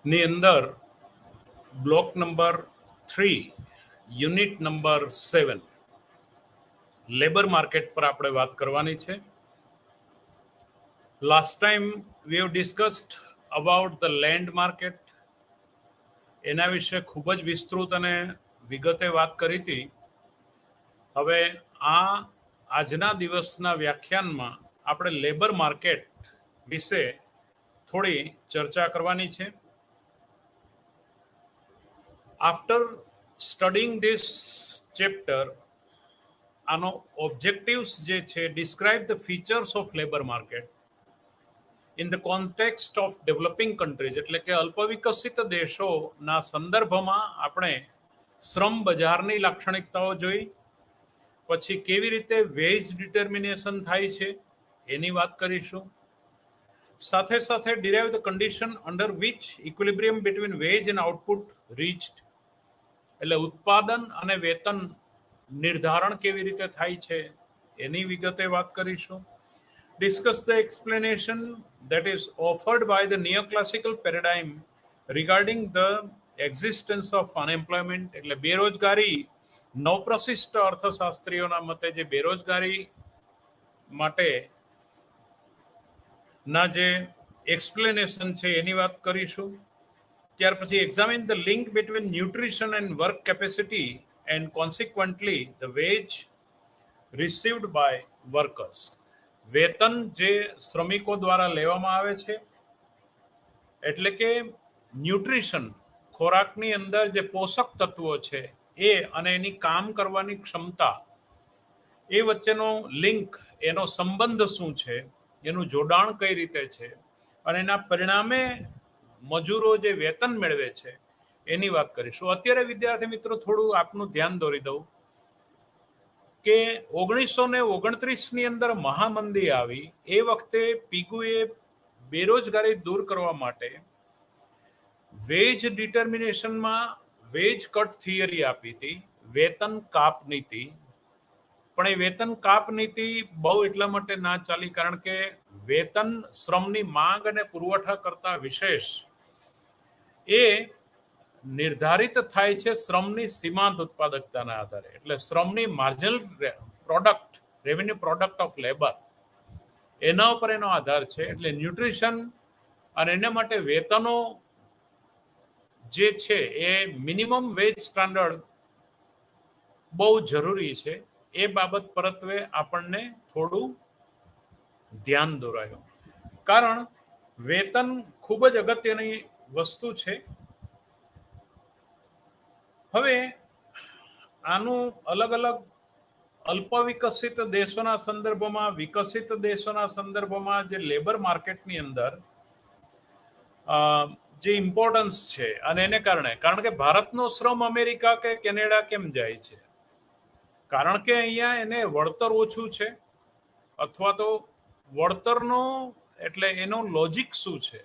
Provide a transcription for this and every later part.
ની અંદર block number 3 unit number 7 labour market પર આપણે વાત કરવાની છે. Last time we have discussed about the land market. એના વિશે ખૂબ જ વિસ્તૃત અને વિગતે વાત કરી હતી. હવે આજના દિવસના વ્યાખ્યાનમાં આપણે લેબર માર્કેટ વિશે થોડી ચર્ચા કરવાની છે. આફ્ટર સ્ટડીંગ ધીસ ચેપ્ટર, આનો ઓબ્જેક્ટિવ્સ જે છે, describe the features of labour market in the context of developing countries, એટલે કે અલ્પવિકસિત દેશોના સંદર્ભમાં આપણે શ્રમ બજારની લાક્ષણિકતાઓ જોઈ. પછી કેવી રીતે વેજ ડિટર્મિનેશન થાય છે એની વાત કરીશું. સાથે સાથે derive the condition under which equilibrium between veg and output reached, એટલે ઉત્પાદન અને વેતન નિર્ધારણ કેવી રીતે થાય છે એની વિગતે વાત કરીશું. Discuss the explanation that is offered by the neoclassical paradigm regarding the existence of unemployment, એટલે બેરોજગારી. નવપ્રશિષ્ટ અર્થશાસ્ત્રીઓના મતે જે બેરોજગારી માટે ના જે એક્સપ્લેનેશન છે એની વાત કરીશું. ત્યાર પછી examine the link between nutrition and work capacity and consequently the wage received by workers, વેતન જે શ્રમિકો દ્વારા લેવામાં આવે છે, એટલે કે ન્યુટ્રિશન, ખોરાકની અંદર જે પોષક તત્વો છે એ અને એની કામ કરવાની ક્ષમતા, એ વચ્ચેનો લિંક, એનો સંબંધ શું છે, એનું જોડાણ કઈ રીતે છે, અને એના પરિણામે મજૂરો જે વેતન મેળવે છે એની વાત કરીશું. અત્યારે વિદ્યાર્થી મિત્રો થોડું આપનું ધ્યાન દોરી દઉં કે 1929ની અંદર મહામંદી આવી. એ વખતે પીગુએ બેરોજગારી દૂર કરવા માટે વેજ ડિટર્મિનેશનમાં વેજ કટ થિયરી આપી હતી, વેતન કાપ નીતિ. પણ એ વેતન કાપ નીતિ બહુ એટલા માટે ના ચાલી કારણ કે વેતન શ્રમની માંગ અને પુરવઠા કરતા વિશેષ એ નિર્ધારિત થાય છે શ્રમની સીમાંત ઉત્પાદકતાના આધારે, એટલે શ્રમની marginal product, revenue product of labour, એના ઉપર એનો આધાર છે. એટલે ન્યુટ્રિશન અને એના માટે વેતનો જે છે એ મિનિમમ વેજ સ્ટાન્ડર્ડ બહુ જરૂરી છે. એ બાબત પરત્વે આપણને થોડું ધ્યાન દોરાયું, કારણ વેતન ખૂબ જ અગત્યની વસ્તુ છે. હવે આનું અલગ અલગ અલ્પ વિકસિત દેશોના સંદર્ભમાં, વિકસિત દેશોના સંદર્ભમાં જે લેબર માર્કેટની અંદર જે ઇમ્પોર્ટન્સ છે, અને એને કારણે, કારણ કે ભારતનો શ્રમ અમેરિકા કે કેનેડા કેમ જાય છે? કારણ કે અહીંયા એને વળતર ઓછું છે, અથવા તો વળતરનો એટલે એનો લોજિક શું છે,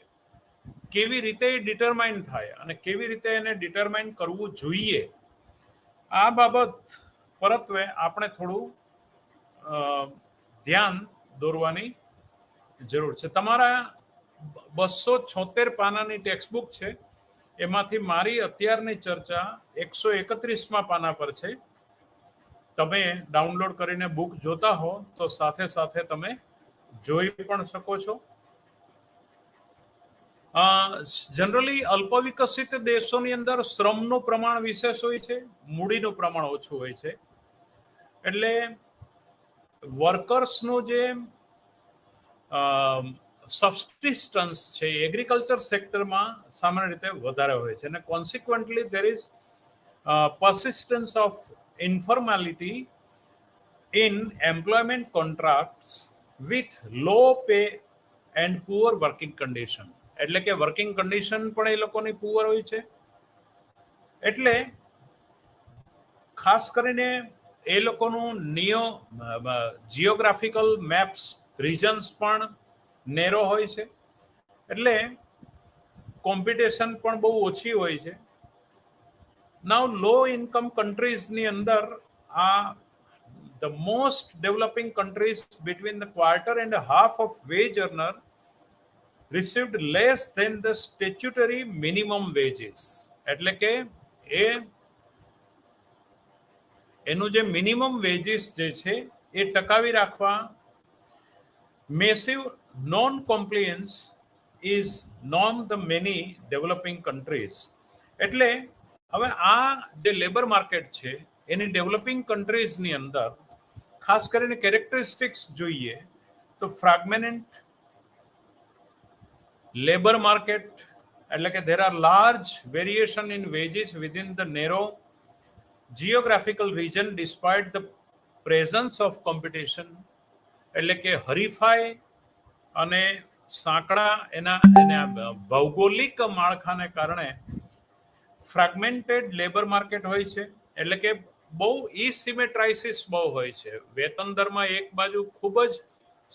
કેવી રીતે ડિટરમાઇન થાય અને કેવી રીતે એને ડિટરમાઇન કરવું જોઈએ, આ બાબત પરત્વે આપણે થોડું ધ્યાન દોરવાની જરૂર છે. તમારા 276 પાનાની ટેક્સ્ટબુક છે, એમાંથી મારી અત્યારની ચર્ચા 131મા પાના પર છે. તમે ડાઉનલોડ કરીને બુક જોતા હો તો સાથે સાથે તમે જોઈ પણ શકો છો. જનરલી અલ્પ વિકસિત દેશોની અંદર શ્રમનું પ્રમાણ વિશેષ હોય છે, મૂડીનું પ્રમાણ ઓછું હોય છે. એટલે વર્કર્સનું જે સબસ્ટિસ્ટન્સ છે એગ્રીકલ્ચર સેક્ટરમાં સામાન્ય રીતે વધારે હોય છે, અને consequently there is persistence of informality in employment contracts with low pay and poor working condition, એટલે કે વર્કિંગ કન્ડિશન પણ એ લોકોની પુઅર હોય છે. એટલે ખાસ કરીને એ લોકોનું જીઓગ્રાફિકલ મેપ્સ, રિજન્સ પણ નેરો હોય છે, એટલે કોમ્પિટિશન પણ બહુ ઓછી હોય છે. નાઉ લો ઇન્કમ કન્ટ્રીઝની અંદર the most developing countries between the quarter and a half of wage earner received less than the statutory minimum wages. એટલે કે એનું જે મિનિમમ વેજીસ જે છે એ ટકાવી રાખવા massive non-compliance is norm the many developing countries. એટલે હવે આ જે લેબર માર્કેટ છે એની ડેવલપિંગ કન્ટ્રીઝની અંદર ખાસ કરીને કેરેક્ટરિસ્ટિક્સ જોઈએ તો ફ્રેગમેન્ટ લેબર માર્કેટ, એટલે કે there are large variation in wages within the narrow geographical region despite the presence of competition. એટલે કે હરીફાઈ અને સાંકડા એના ભૌગોલિક માળખાને કારણે ફ્રેગમેન્ટેડ લેબર માર્કેટ હોય છે. એટલે કે બહુ ઇસિમેટ્રાઇસિસ બહુ હોય છે. વેતન દરમાં એક બાજુ ખૂબ જ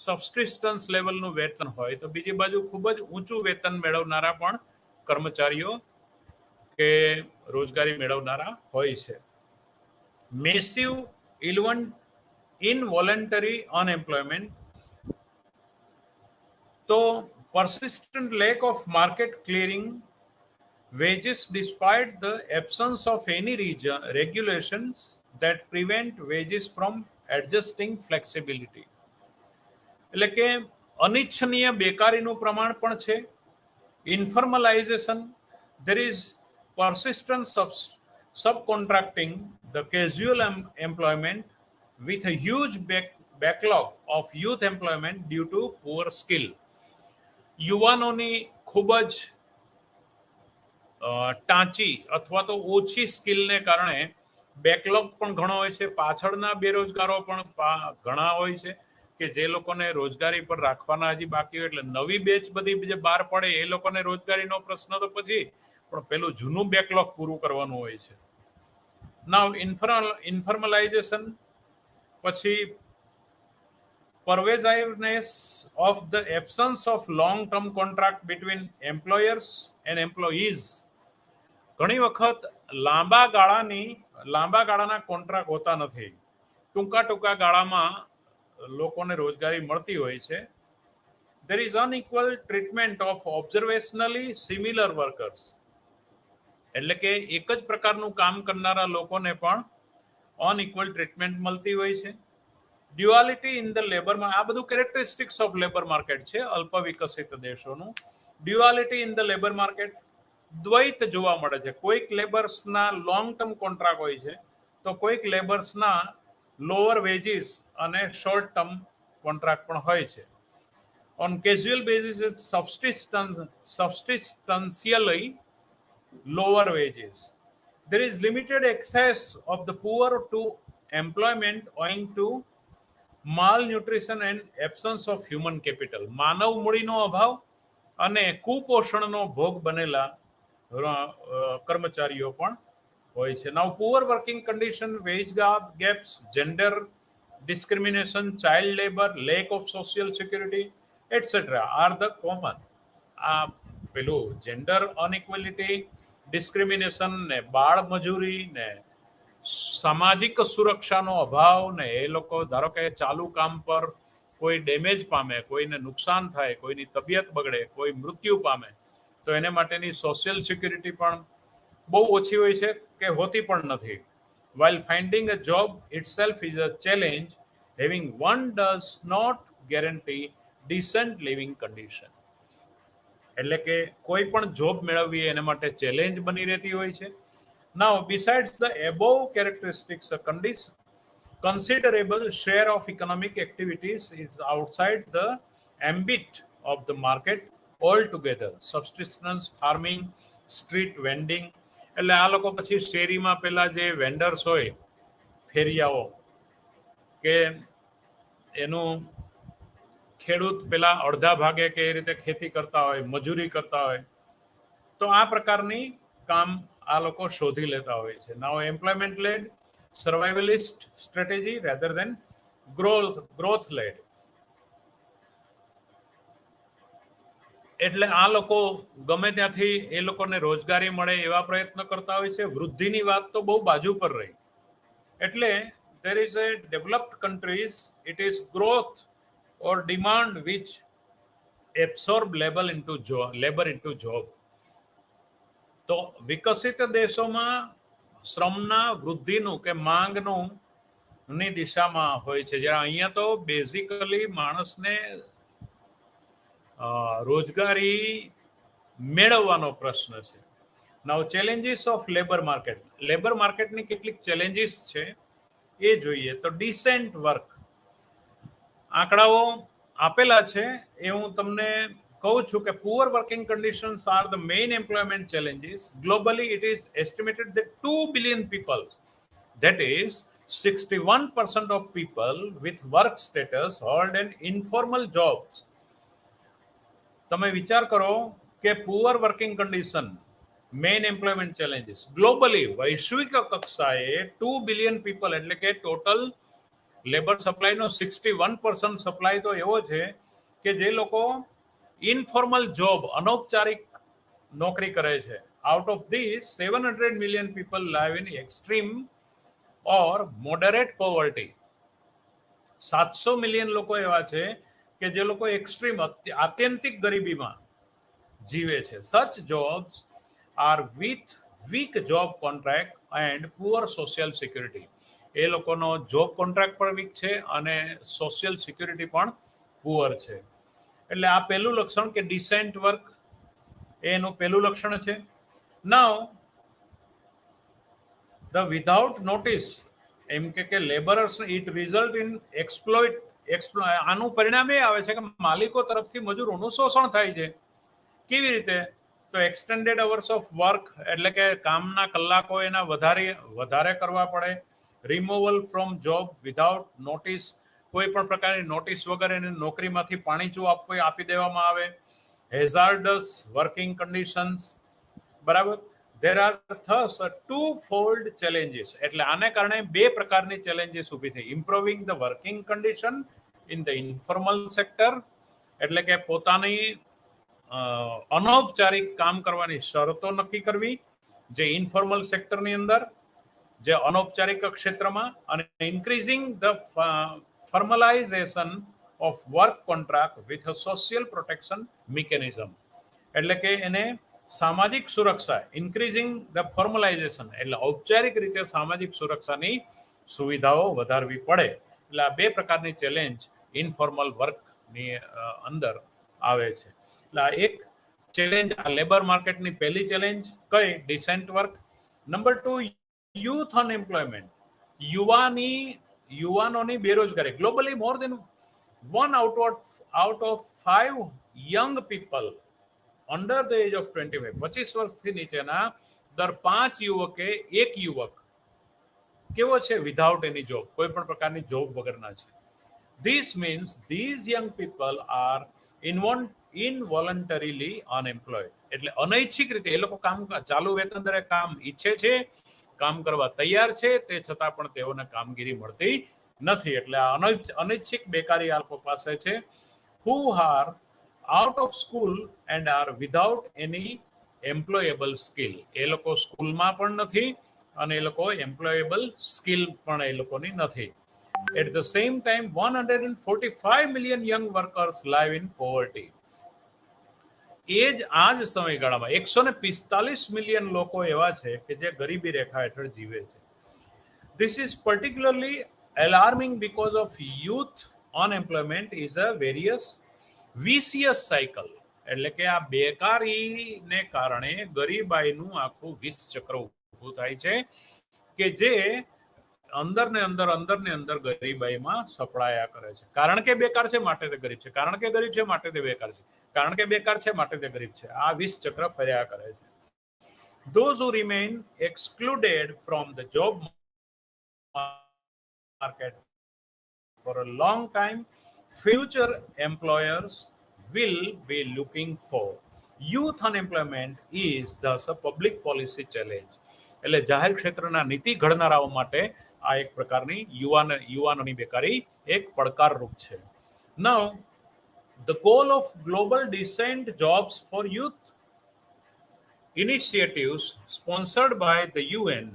સબસ્ટિસ્ટન્સ લેવલનું વેતન હોય તો બીજી બાજુ ખૂબ જ ઊંચું વેતન મેળવનારા પણ કર્મચારીઓ કે રોજગારી મેળવનારા હોય છે. મેસિવ involuntary unemployment, તો persistent lack of market clearing wages despite the absence of any regulations that prevent wages from adjusting flexibility. એટલે કે અનિચ્છનીય બેકારીનું પ્રમાણ પણ છે. ઇન્ફોર્મલાઇઝેશન, there is persistent subcontracting, the casual employment with a huge backlog of youth employment due to poor skill. યુવાનોની ખૂબ જ ટાંચી અથવા તો ઓછી સ્કિલને કારણે બેકલોગ પણ ઘણો હોય છે. પાછળના બેરોજગારો પણ ઘણા હોય છે કે જે લોકોને રોજગારી પર રાખવાના હજી બાકી હોય. એટલે નવી બેચ બધી જે બહાર પડે એ લોકોને રોજગારીનો પ્રશ્ન તો પછી, પણ પેલું જૂનું બેકલોગ પૂરું કરવાનું હોય છે. નાઉ ઇન્ફોર્મલાઇઝેશન, પછી pervasiveness of the absence of long-term contract between employers and employees. ઘણી વખત લાંબા ગાળાના કોન્ટ્રાક્ટ હોતા નથી. ટૂંકા ગાળામાં લોકોને રોજગારી મળતી હોય છે. there is unequal treatment of observationally similar workers. એટલે કે એક જ પ્રકારનું કામ કરનારા લોકોને પણ અનઇક્વલ ટ્રીટમેન્ટ મળતી હોય છે. ડ્યુઆલિટી ઇન ધ લેબરમાં, આ બધું કેરેક્ટરિસ્ટિક્સ ઓફ લેબર માર્કેટ છે અલ્પ વિકસિત દેશોનું. Duality in the labour market, દ્વૈત જોવા મળે છે. કોઈક લેબર્સના લોંગ ટર્મ કોન્ટ્રાક્ટ હોય છે તો કોઈક લેબર્સના લોઅર વેજીસ અને શોર્ટ ટર્મ કોન્ટ્રાક્ટ પણ હોય છે. On casual basis substantially lower wages. There is limited access of the poor to employment owing to malnutrition and absence of human capital. માનવ મૂડીનો અભાવ અને કુપોષણનો ભોગ બનેલા કર્મચારીઓ પણ હોય છે. Now poor working condition, wage gaps, gender discrimination, child labour, lack of social security etcetera are the common. આ પેલું જેન્ડર અનઇક્વેલિટી, ડિસ્ક્રિમિનેશન ને બાળ મજૂરી ને સામાજિક સુરક્ષાનો અભાવ ને એ લોકો ધારો કે ચાલુ કામ પર કોઈ ડેમેજ પામે, કોઈને નુકસાન થાય, કોઈની તબિયત બગડે, કોઈ મૃત્યુ પામે તો એને માટેની સોશિયલ સિક્યુરિટી પણ બહુ ઓછી હોય છે કે હોતી પણ નથી. while finding a job itself is a challenge, having one does not guarantee decent living condition. એટલે કે કોઈ પણ જોબ મેળવવી એના માટે ચેલેન્જ બની રહેતી હોય છે. Now, besides the above characteristics, a considerable share of economic activities is outside the ambit of the market altogether. Subsistence farming, street vending. એટલે આ લોકો પછી શેરીમાં પેલા જે વેન્ડર્સ હોય, ફેરિયાઓ, કે એનું ખેડૂત પેલા અડધા ભાગે કે એ રીતે ખેતી કરતા હોય, મજૂરી કરતા હોય, તો આ પ્રકારની કામ આ લોકો શોધી લેતા હોય છે. Now employment led survivalist strategy rather than growth led. એટલે આ લોકો ગમે ત્યાંથી એ લોકોને રોજગારી મળે એવા પ્રયત્ન કરતા હોય છે. વૃદ્ધિની વાત તો બહુ બાજુ પર રહી. એટલે there is a developed countries, it is growth or demand which absorb labor into job. તો વિકસિત દેશોમાં શ્રમના વૃદ્ધિનું કે માંગનું ની દિશામાં હોય છે, જ્યારે અહીંયા તો બેઝિકલી માણસને રોજગારી મેળવવાનો પ્રશ્ન છે. નાઉ ચેલેન્જીસ ઓફ લેબર માર્કેટની કેટલીક ચેલેન્જીસ છે એ જોઈએ. તો ડિસેન્ટ વર્ક, આંકડાઓ આપેલા છે એ હું તમને કહું છું કે poor working conditions are the main employment challenges. Globally, it is estimated that 2 billion people, that is 61% of people with work status, hold an informal jobs. તમે વિચાર કરો કે poor working condition, main employment challenges globally, વૈશ્વિક કક્ષાએ 2 billion people, એટલે કે total labour સપ્લાયનો 61% supply તો એવો છે કે જે લોકો ઇનફોર્મલ જોબ, અનૌપચારિક નોકરી કરે છે. Out of this 700 million people live in extreme or moderate poverty. 700 million લોકો એવા છે કે જે લોકો એક્સ્ટ્રીમ, આત્યંતિક ગરીબીમાં જીવે છે. Such jobs are with weak job contract and poor social security. એ લોકોનો જોબ કોન્ટ્રાક્ટ પણ વીક છે અને સોશિયલ સિક્યુરિટી પણ પુઅર છે. એટલે આ પહેલું લક્ષણ કે ડિસેન્ટ વર્ક, એનું પહેલું લક્ષણ છે. નાઉ ધ વિધાઉટ નોટિસ, એમ કે labourers it result in exploit. આનું પરિણામ એ આવે છે કે માલિકો તરફથી મજૂરોનું શોષણ થાય છે. કેવી રીતે? તો એક્સટેન્ડેડ અવર્સ ઓફ વર્ક, એટલે કે કામના કલાકો એના વધારે કરવા પડે. Removal from job without notice, કોઈ પણ પ્રકારની નોટિસ વગર એને નોકરીમાંથી પાણીચું આપી દેવામાં આવે. હેઝાર્ડસ વર્કિંગ કન્ડિશન્સ, બરાબર. there are thus two-fold challenges. એટલે આને કારણે બે પ્રકારની ચેલેન્જીસ ઊભી થઈ. Improving the working condition in the informal sector, એટલે કે પોતાની અનૌપચારિક કામ કરવાની શરતો નક્કી કરવી જે ઇન્ફોર્મલ સેક્ટરની અંદર, જે અનૌપચારિક ક્ષેત્રમાં, અને increasing the formalization of work contract with social protection mechanism, એટલે કે એને સામાજિક સુરક્ષા, ઇન્ક્રીઝિંગ ધ ફોર્મલાઇઝેશન, એટલે ઔપચારિક રીતે સામાજિક સુરક્ષાની સુવિધાઓ વધારવી પડે. એટલે આ બે પ્રકારની ચેલેન્જ ઇનફોર્મલ વર્કની અંદર આવે છે. એટલે આ એક ચેલેન્જ, આ લેબર માર્કેટની પહેલી ચેલેન્જ કઈ? Decent work. Number 2, youth unemployment, યુવાનોની બેરોજગારી. Globally more than 1 out of 5 young people under the age of 25, 25 વર્ષથી નીચેના દર 5 યુવકે એક યુવક કેવો છે? વિધાઉટ એની જોબ, કોઈ પણ પ્રકારની જોબ વગરના છે. This means these young people are involuntarily unemployed, એટલે અનૈચ્છિક રીતે એ લોકો કામ, ચાલુ વેતન દરે કામ ઈચ્છે છે, કામ કરવા તૈયાર છે, તે છતાં પણ તેઓને કામગીરી મળતી નથી. એટલે આ અનૈચ્છિક બેકારી આ લોકો પાસે છે. Who are out of school and are without any employable skill. એ લોકો સ્કૂલમાં પણ નથી અને એ લોકો એમ્પ્લોયેબલ સ્કિલ પણ એ લોકોની નથી. At the same time, 145 million young workers live in poverty. આ જ સમયગાળામાં 145 મિલિયન લોકો એવા છે કે જે ગરીબી રેખા હેઠળ જીવે છે. This is particularly alarming because of youth unemployment is a various vicious cycle, એટલે કે આ બેકારીને કારણે ગરીબાઈનું આખું વિષ ચક્ર ઊભું થાય છે કે જે અંદર ગરીબાઈમાં સપડાયા કરે છે. કારણ કે બેકાર છે માટે તે ગરીબ છે, કારણ કે ગરીબ છે માટે તે બેકાર છે, કારણ કે બેકાર છે માટે તે ગરીબ છે. આ વિષ ચક્ર ફર્યા કરે છે. Those who remain excluded from the job market for a long time, future employers will be looking for. Youth unemployment is thus a public policy challenge. એટલે જાહેર ક્ષેત્રના નીતિ ઘડનારાઓ માટે આ એક પ્રકારની યુવાનોની બેકારી એક પડકારરૂપ છે. Now, the goal of global decent jobs for youth initiatives sponsored by the UN,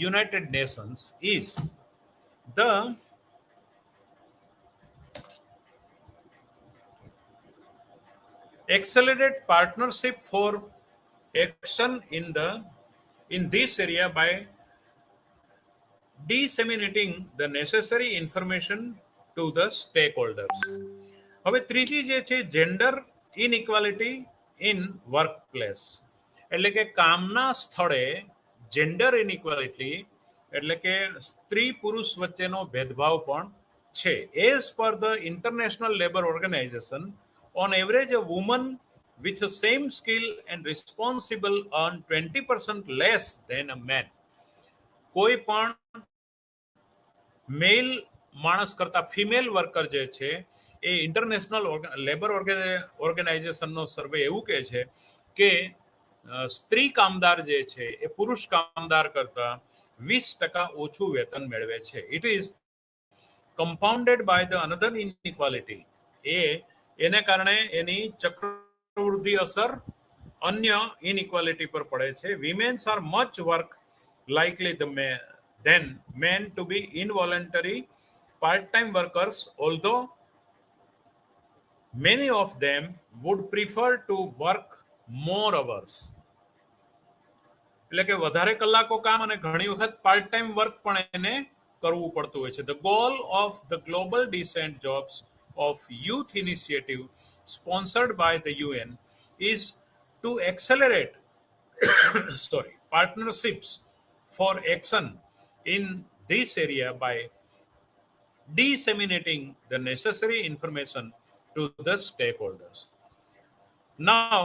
United Nations, is the accelerate partnership for action in this area by disseminating the necessary information to the stakeholders. હવે ત્રીજી જે છે gender inequality in workplace, એટલે કે કામના સ્થળે gender inequality એટલે કે સ્ત્રી પુરુષ વચ્ચેનો ભેદભાવ પણ છે. As per the international labour organisation, on average a woman with the same skill and responsible earn 20% less than a man. કોઈ પણ મેલ માણસ કરતા ફિમેલ વર્કર જે છે એ ઇન્ટરનેશનલ લેબર ઓર્ગેનાઇઝેશનનો સર્વે એવું કહે છે કે સ્ત્રી કામદાર જે છે એ પુરુષ કામદાર કરતા 20% ઓછું વેતન મેળવે છે. It is compounded by the another inequality. એને કારણે એની ચક્રવૃદ્ધિ અસર અન્ય ઇનઇક્વાલિટી પર પડે છે. Women's R much work likely than men to be involuntary part-time workers, although many of them would prefer to work more hours. એટલે કે વધારે કલાકો કામ અને ઘણી વખત પાર્ટ ટાઈમ વર્ક પણ એને કરવું પડતું હોય છે. The goal of the global decent jobs of youth initiative sponsored by the UN is to accelerate partnerships for action in this area by disseminating the necessary information to the stakeholders. Now,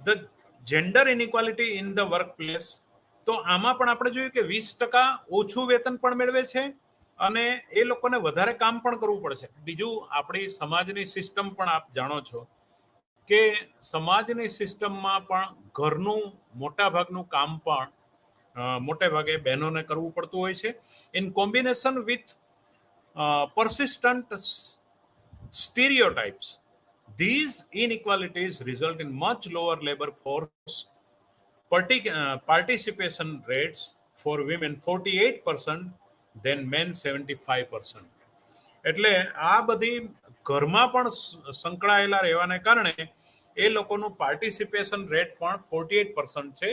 the gender inequality in the workplace, તો આમાં પણ આપણે જોયું કે 20% ઓછું વેતન પણ મેળવે છે અને એ લોકોને વધારે કામ પણ કરવું પડશે. બીજું, આપણી સમાજની સિસ્ટમ પણ આપ જાણો છો કે સમાજની સિસ્ટમમાં પણ ઘરનું મોટા ભાગનું કામ પણ મોટે ભાગે બહેનોને કરવું પડતું હોય છે. In combination with persistent stereotypes, these inequalities result in much lower labor force participation rates for women 48% than men 75%. એટલે આ બધી ઘરમાં પણ સંકળાયેલા રહેવાને કારણે એ લોકોનું પાર્ટિસિપેશન રેટ પણ 48% છે,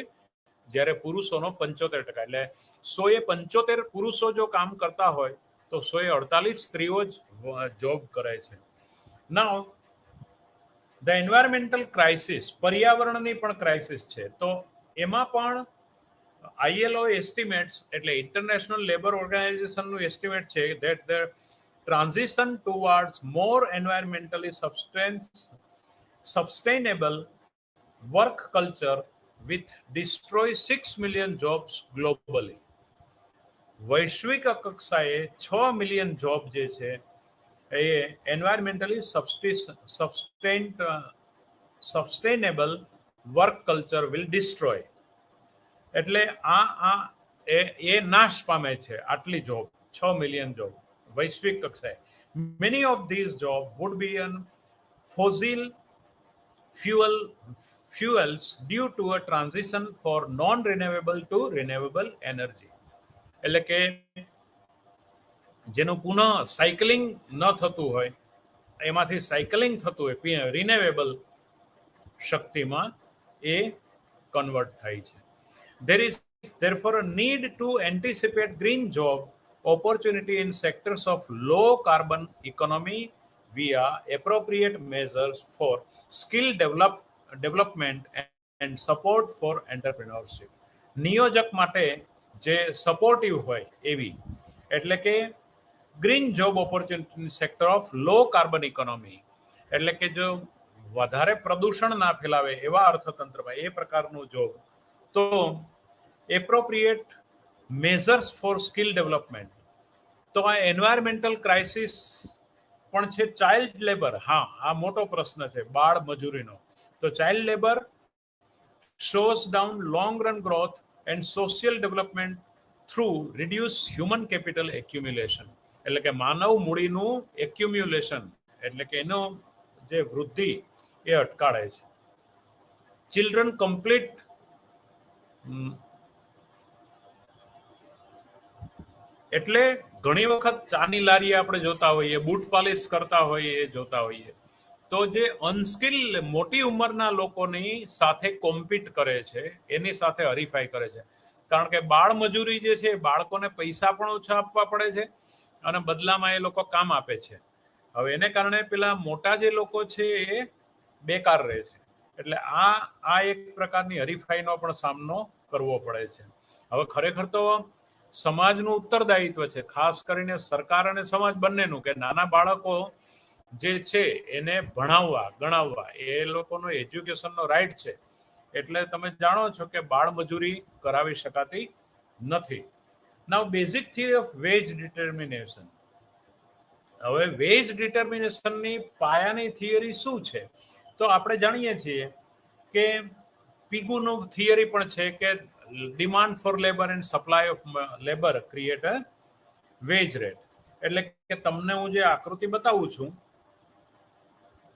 જ્યારે પુરુષોનો 75%. એટલે 175 પુરુષો જો કામ કરતા હોય તો 148 સ્ત્રીઓ જ જોબ કરે છે. નાઉ ધ એન્વાયરમેન્ટલ ક્રાઇસિસ, પર્યાવરણની પણ ક્રાઇસિસ છે. તો એમાં પણ ILO એસ્ટિમેટ્સ એટલે ઇન્ટરનેશનલ લેબર ઓર્ગેનાઇઝેશનનું એસ્ટિમેટ છે that the transition towards more environmentally sustainable work culture with destroy 6 million jobs globally. વૈશ્વિક કક્ષાએ 6 મિલિયન જોબ જે છે એ environmentally sustainable work culture will destroy. એટલે એ નાશ પામે છે આટલી જોબ, 6 મિલિયન જોબ વૈશ્વિક કક્ષાએ. Many of these job would be in fossil fuels due to a transition for non-renewable to renewable energy. એટલે કે જેનું પુનઃ સાયકલિંગ ન થતું હોય એમાંથી સાયકલિંગ થતું હોય રિન્યુએબલ શક્તિમાં એ કન્વર્ટ થાય છે. There is therefore a need to anticipate green job opportunity in sectors of low carbon economy via appropriate measures for skill development and support for entrepreneurship. નિયોજક માટે જે સપોર્ટિવ હોય એવી, એટલે કે green job opportunity sector of low carbon economy, એટલે કે જો વધારે પ્રદૂષણ ના ફેલાવે એવા અર્થતંત્રમાં એ પ્રકારનું જોબ. તો appropriate measures for skill development, તો આ એન્વાયરમેન્ટલ ક્રાઇસિસ પણ છે. ચાઇલ્ડ લેબર, હા આ મોટો પ્રશ્ન છે બાળ મજૂરીનો. તો child labour shows down long run growth and social development through reduced human capital accumulation. એટલે કે માનવ મૂડીનું એક્યુમ્યુલેશન એટલે કે એનો જે વૃદ્ધિ એ અટકાળે છે. ચિલ્ડ્રન કમ્પ્લીટ એટલે ઘણી વખત ચાની લારીએ આપણે જોતા હોઈએ, બૂટ પાલિશ કરતા હોઈએ એ જોતા હોઈએ. તો જે અનસ્કિલ મોટી ઉંમરના લોકોની સાથે કોમ્પિટ કરે છે, એની સાથે હરીફાઈ કરે છે. કારણ કે બાળ મજૂરી જે છે, બાળકોને પૈસા પણ ઓછા આપવા પડે છે અને બદલામાં એ લોકો કામ આપે છે. હવે એને કારણે પેલા મોટા જે લોકો છે એ બેકાર રહે છે. એટલે આ એક પ્રકારની હરીફાઈનો પણ સામનો કરવો પડે છે. હવે ખરેખર તો સમાજનું ઉત્તરદાયિત્વ છે, ખાસ કરીને સરકાર અને સમાજ બંનેનું, કે નાના બાળકો જે છે એને ભણાવવા ગણાવવા એ લોકોનો એજ્યુકેશનનો રાઈટ છે. એટલે તમે જાણો છો કે બાળ મજૂરી કરાવી શકાતી નથી. Now basic theory of wage determination. હવે વેજ ડિટર્મિનેશનની પાયાની થિયરી શું છે? તો આપણે જાણીએ છીએ કે પીગુનો થિયરી પણ છે કે demand for labour and supply of labour create a wage rate. એટલે કે તમને હું જે આકૃતિ બતાવું છું,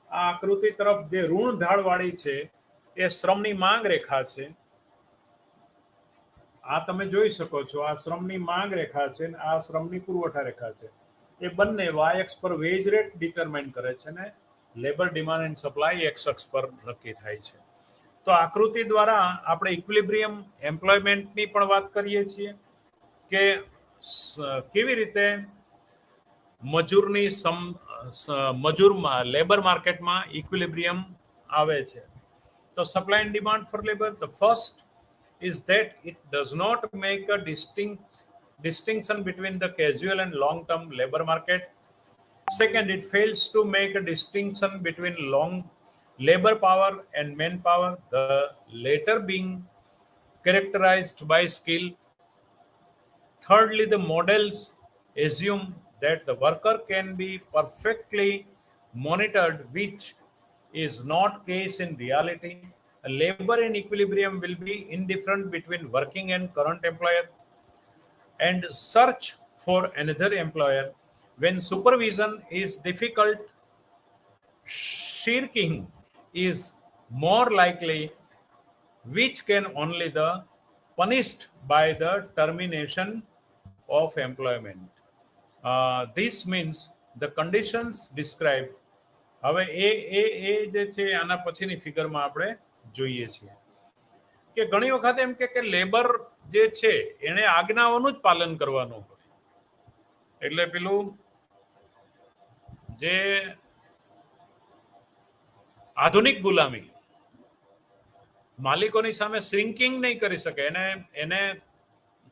આ આકૃતિ તરફ જે ઋણ ઢાળવાળી છે એ શ્રમની માંગ રેખા છે. આ તમે જોઈ શકો છો, આ શ્રમની માંગ રેખા છે ને આ શ્રમની પુરવઠા રેખા છે. એ બંને વાય અક્ષ પર વેજ રેટ ડિટરમાઇન કરે છે ને labour demand and supply x અક્ષ પર નક્કી થાય છે. તો આકૃતિ દ્વારા આપણે ઇક્વિલિબ્રિયમ એમ્પ્લોયમેન્ટની પણ વાત કરીએ છીએ કે કેવી રીતે મજૂરની મજૂરમાં લેબર માર્કેટમાં ઇક્વિલિબ્રિયમ આવે છે. તો supply and demand for labour, the first is that it does not make a distinction between the casual and long-term labor market. Second, it fails to make a distinction between long labor power and manpower, the latter being characterized by skill. Thirdly, the models assume that the worker can be perfectly monitored, which is not case in reality. Labor in equilibrium will be indifferent between working and current employer and search for another employer. When supervision is difficult, shirking is more likely, which can only be punished by the termination of employment. This means the conditions described. હવે એ જે છે આના પછીની ફિગરમાં આપણે જોઈએ છીએ કે ઘણી વખત એમ કે લેબર જે છે એને આજ્ઞાઓનું જ પાલન કરવાનું હોય. એટલે પેલું જે આધુનિક ગુલામી માલિકોની સામે શ્રિંકિંગ નહીં કરી શકે, એને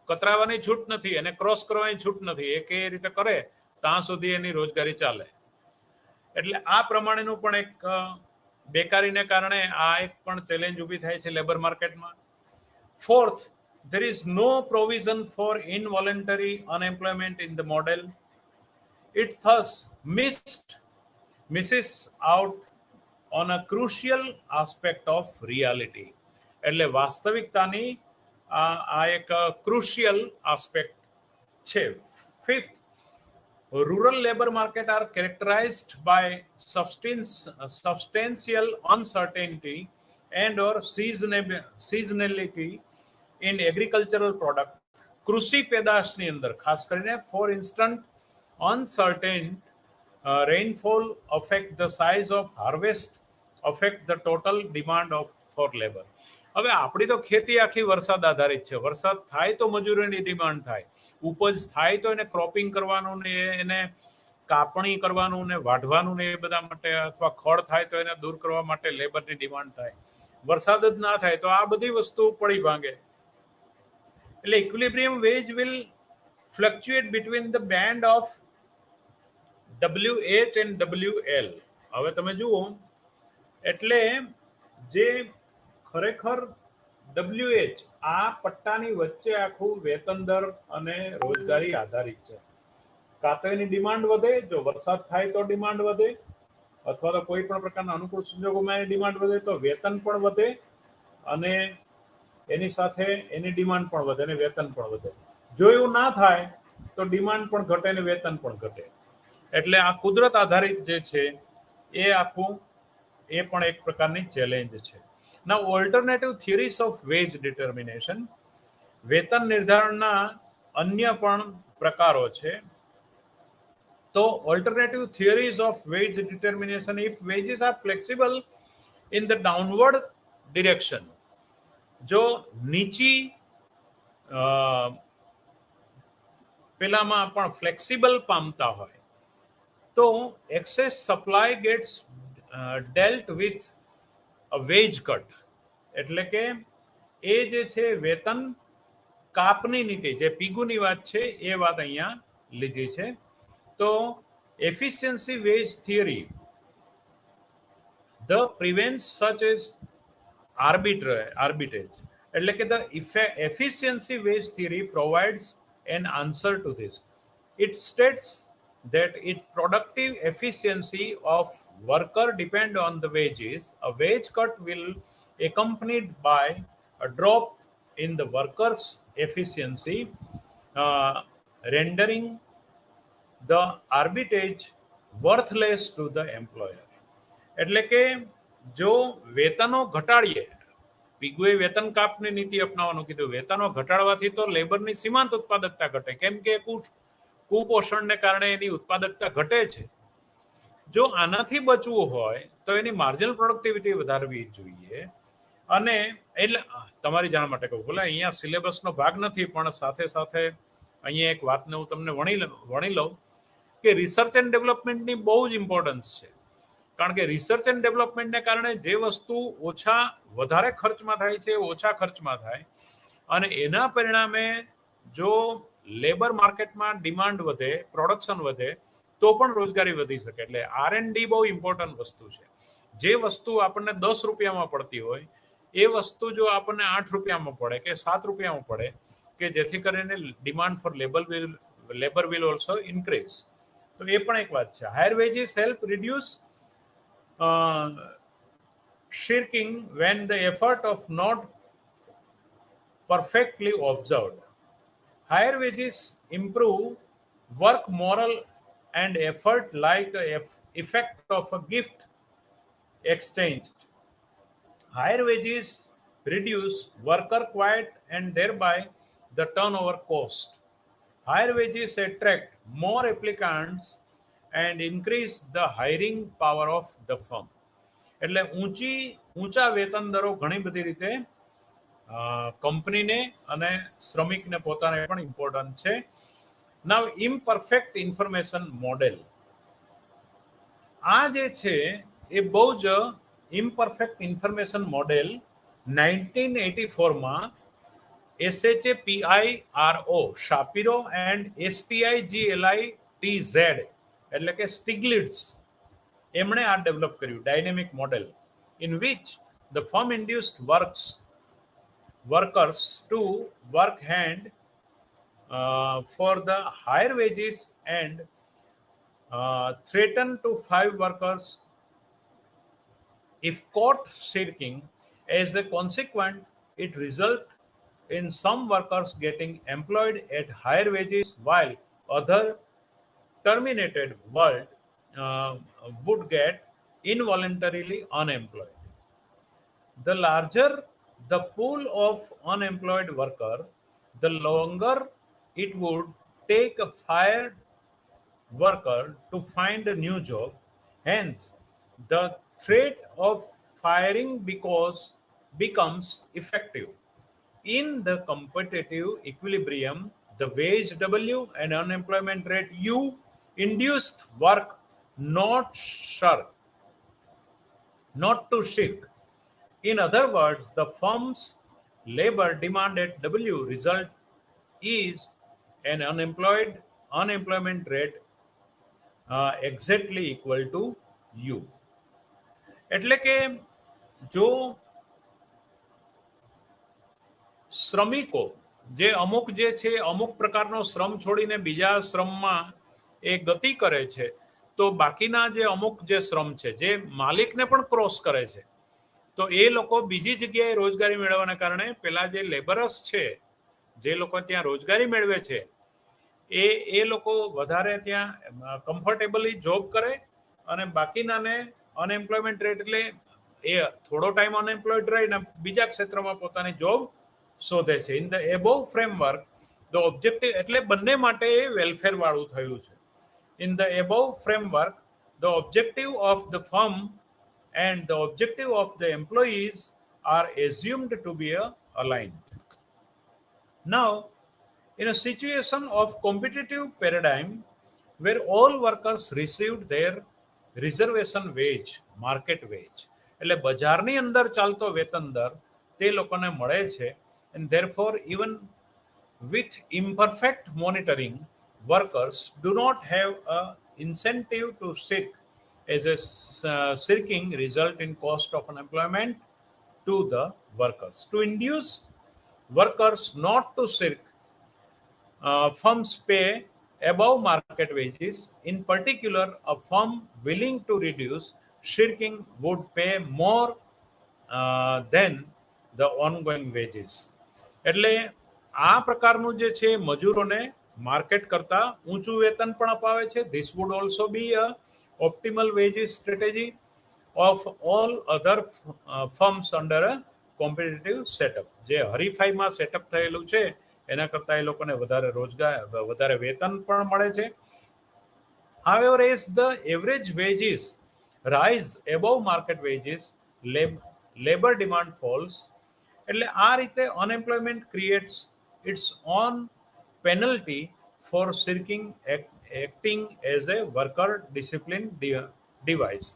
કતરાવાની છૂટ નથી, એને ક્રોસ કરવાની છૂટ નથી. એ કઈ રીતે કરે ત્યાં સુધી એની રોજગારી ચાલે. એટલે આ પ્રમાણેનું પણ એક બેકારીને કારણે આ એક પણ ચેલેન્જ ઊભી થાય છે લેબર માર્કેટમાં. Fourth, there is no provision for involuntary unemployment in the model. It thus misses out on a crucial aspect of reality. એટલે વાસ્તવિકતાની આ એક ક્રુશિયલ આસ્પેક્ટ છે. Fifth, rural labor market are characterized by substantial uncertainty and or seasonality in agricultural product. કૃષિ પેદાશની અંદર ખાસ કરીને for instance uncertain rainfall affect the size of harvest, affect the total demand for labor. હવે આપણી તો ખેતી આખી વરસાદ આધારિત છે. વરસાદ થાય તો મજૂરીની ડિમાન્ડ થાય, ઉપજ થાય તો એને ક્રોપિંગ કરવાનું ને એને કાપણી કરવાનું ને વાઢવાનું ને એ બધા માટે, અથવા ખડ થાય તો એને દૂર કરવા માટે લેબરની ડિમાન્ડ થાય. વરસાદ જ ના થાય તો આ બધી વસ્તુ પડી ભાંગે. એટલે equilibrium veg will fluctuate between the band of WH and WL. હવે તમે જુઓ એટલે જે ખરેખર WH આ પટ્ટાની વચ્ચે આખું વેતન દર અને રોજગારી આધારિત છે. કાં તો એની ડિમાન્ડ વધે, જો વરસાદ થાય તો ડિમાન્ડ વધે, અથવા તો કોઈ પણ પ્રકારના અનુકૂળ સંજોગોમાં એની ડિમાન્ડ વધે તો વેતન પણ વધે અને એની સાથે એની ડિમાન્ડ પણ વધે અને વેતન પણ વધે. જો એવું ના થાય તો ડિમાન્ડ પણ ઘટે અને વેતન પણ ઘટે. એટલે આ કુદરત આધારિત જે છે એ આખું એ પણ એક પ્રકારની ચેલેન્જ છે. Now, alternative theories of wage determination. વેતન નિર્ધારણના અન્ય પણ પ્રકારો છે. તો alternative theories of wage determination, if wages are flexible in the downward direction, જો નીચી પેલામાં પણ ફ્લેક્સિબલ પામતા હોય તો excess supply gets dealt with a wage cut. એટલે કે એ જે છે વેતન કાપની નીતિ, જે પીગુની વાત છે એ વાત અહીંયા લીધી છે. તો efficiency veg theory the prevents such as arbitrage. એટલે કે the efficiency wage theory provides an answer to this. It states that its productive efficiency of worker depend on the wages. A wage cut will accompanied by a drop in the workers efficiency, rendering the arbitrage worthless to the employer. એટલે કે જો વેતનો ઘટાડીએ, પીગુએ વેતન કાપની નીતિ અપનાવવાનું કીધું, વેતનો ઘટાડવાથી તો લેબરની સીમાંત ઉત્પાદકતા ઘટે, કેમ કે કુપોષણને કારણે એની ઉત્પાદકતા ઘટે છે. જો આનાથી બચવું હોય તો એની માર્જિનલ પ્રોડક્ટિવિટી વધારવી જોઈએ. અને એટલે તમારી જાણ માટે કહું, ભલે અહીંયા સિલેબસનો ભાગ નથી, પણ સાથે સાથે અહીંયા એક વાતને હું તમને વણી લઉં કે રિસર્ચ એન્ડ ડેવલપમેન્ટની બહુ જ ઇમ્પોર્ટન્સ છે. કારણ કે રિસર્ચ એન્ડ ડેવલપમેન્ટને કારણે જે વસ્તુ વધારે ખર્ચમાં થાય છે ઓછા ખર્ચમાં થાય, અને એના પરિણામે જો લેબર માર્કેટમાં ડિમાન્ડ વધે, પ્રોડક્શન વધે, તો પણ રોજગારી વધી શકે. એટલે R&D બહુ ઇમ્પોર્ટન્ટ વસ્તુ છે. જે વસ્તુ આપણને 10 રૂપિયામાં પડતી હોય એ વસ્તુ જો આપણને 8 રૂપિયામાં પડે કે 7 રૂપિયામાં પડે, કે જેથી કરીને demand for labour will also increase. તો એ પણ એક વાત છે. Higher wages help reduce shirking when the effort of not perfectly observed. Higher wages improve work moral and effort like the effect of a gift exchanged. Higher wages reduce worker quiet and thereby the turnover cost. Higher wages attract more applicants and increase the hiring power of the firm. એટલે ઊંચા વેતન દરો ઘણી બધી રીતે કંપનીને અને શ્રમિકને પોતાને પણ ઇમ્પોર્ટન્ટ છે. નાવ ઇમ્પરફેક્ટ ઇન્ફોર્મેશન મોડેલ, આ જે છે એ બહુ જ ઇમ્પરફેક્ટ ઇન્ફોર્મેશન મોડેલ 1984માં SHAPIRO શાપિરો એન્ડ STIGLITZ એટલે કે સ્ટિગ્લિટ્ઝ એમણે આ ડેવલપ કર્યું, dynamic model, in which the firm induced workers to work hand for the higher wages and threatened to fire workers if caught shirking. As a consequence, it resulted in some workers getting employed at higher wages while other terminated would get involuntarily unemployed. The larger the pool of unemployed worker, the longer it would take a fired worker to find a new job. Hence, the threat of firing becomes effective. In the competitive equilibrium, the wage W and unemployment rate U induced work not to shirk. In other words, the firm's labor demand at W result is an unemployment rate exactly equal to U. એટલે કે જો શ્રમિકો જે અમુક પ્રકારનો શ્રમ છોડીને બીજા શ્રમમાં એ ગતિ કરે છે, તો બાકીના જે અમુક જે શ્રમ છે જે માલિકને પણ ક્રોસ કરે છે, તો એ લોકો બીજી જગ્યાએ રોજગારી મેળવવાના કારણે પેલા જે લેબરર્સ છે, જે લોકો ત્યાં રોજગારી મેળવે છે, એ લોકો વધારે ત્યાં કમ્ફર્ટેબલી જોબ કરે અને બાકીનાને અનએમ્પ્લોયમેન્ટ રેટ, એટલે એ થોડો ટાઈમ અનએમ્પ્લોયડ રહીને બીજા ક્ષેત્રમાં પોતાની જોબ શોધે છે. In the above framework the objective, એટલે બંને માટે એ વેલફેર વાળું થયું છે. In the above framework, the objective of the firm and the objective of the employees are assumed to be aligned. Now, in a situation of competitive paradigm where all workers received their reservation wage, market wage, એટલે બજારની અંદર ચાલતો વેતન દર તે લોકોને મળે છે, and therefore even with imperfect monitoring, workers do not have a incentive to seek, as a seeking result in cost of unemployment to the workers. To induce workers not to seek, firms pay above market wages. In particular, a firm willing to reduce shirking would pay more than the ongoing wages. એટલે આ પ્રકારનું જે છે મજૂરોને market કરતા ઊંચું વેતન પણ અપાવે છે. This would also be a optimal wages strategy of all other firms under a competitive setup. જે હરીફાઈમાં સેટઅપ થયેલું છે એના કરતા એ લોકોને વધારે રોજગાર, વધારે વેતન પણ મળે છે. However, as the average wages rise above market wages, labor demand falls. એટલે આ રીતે unemployment creates its own penalty for seeking, acting as a worker discipline device.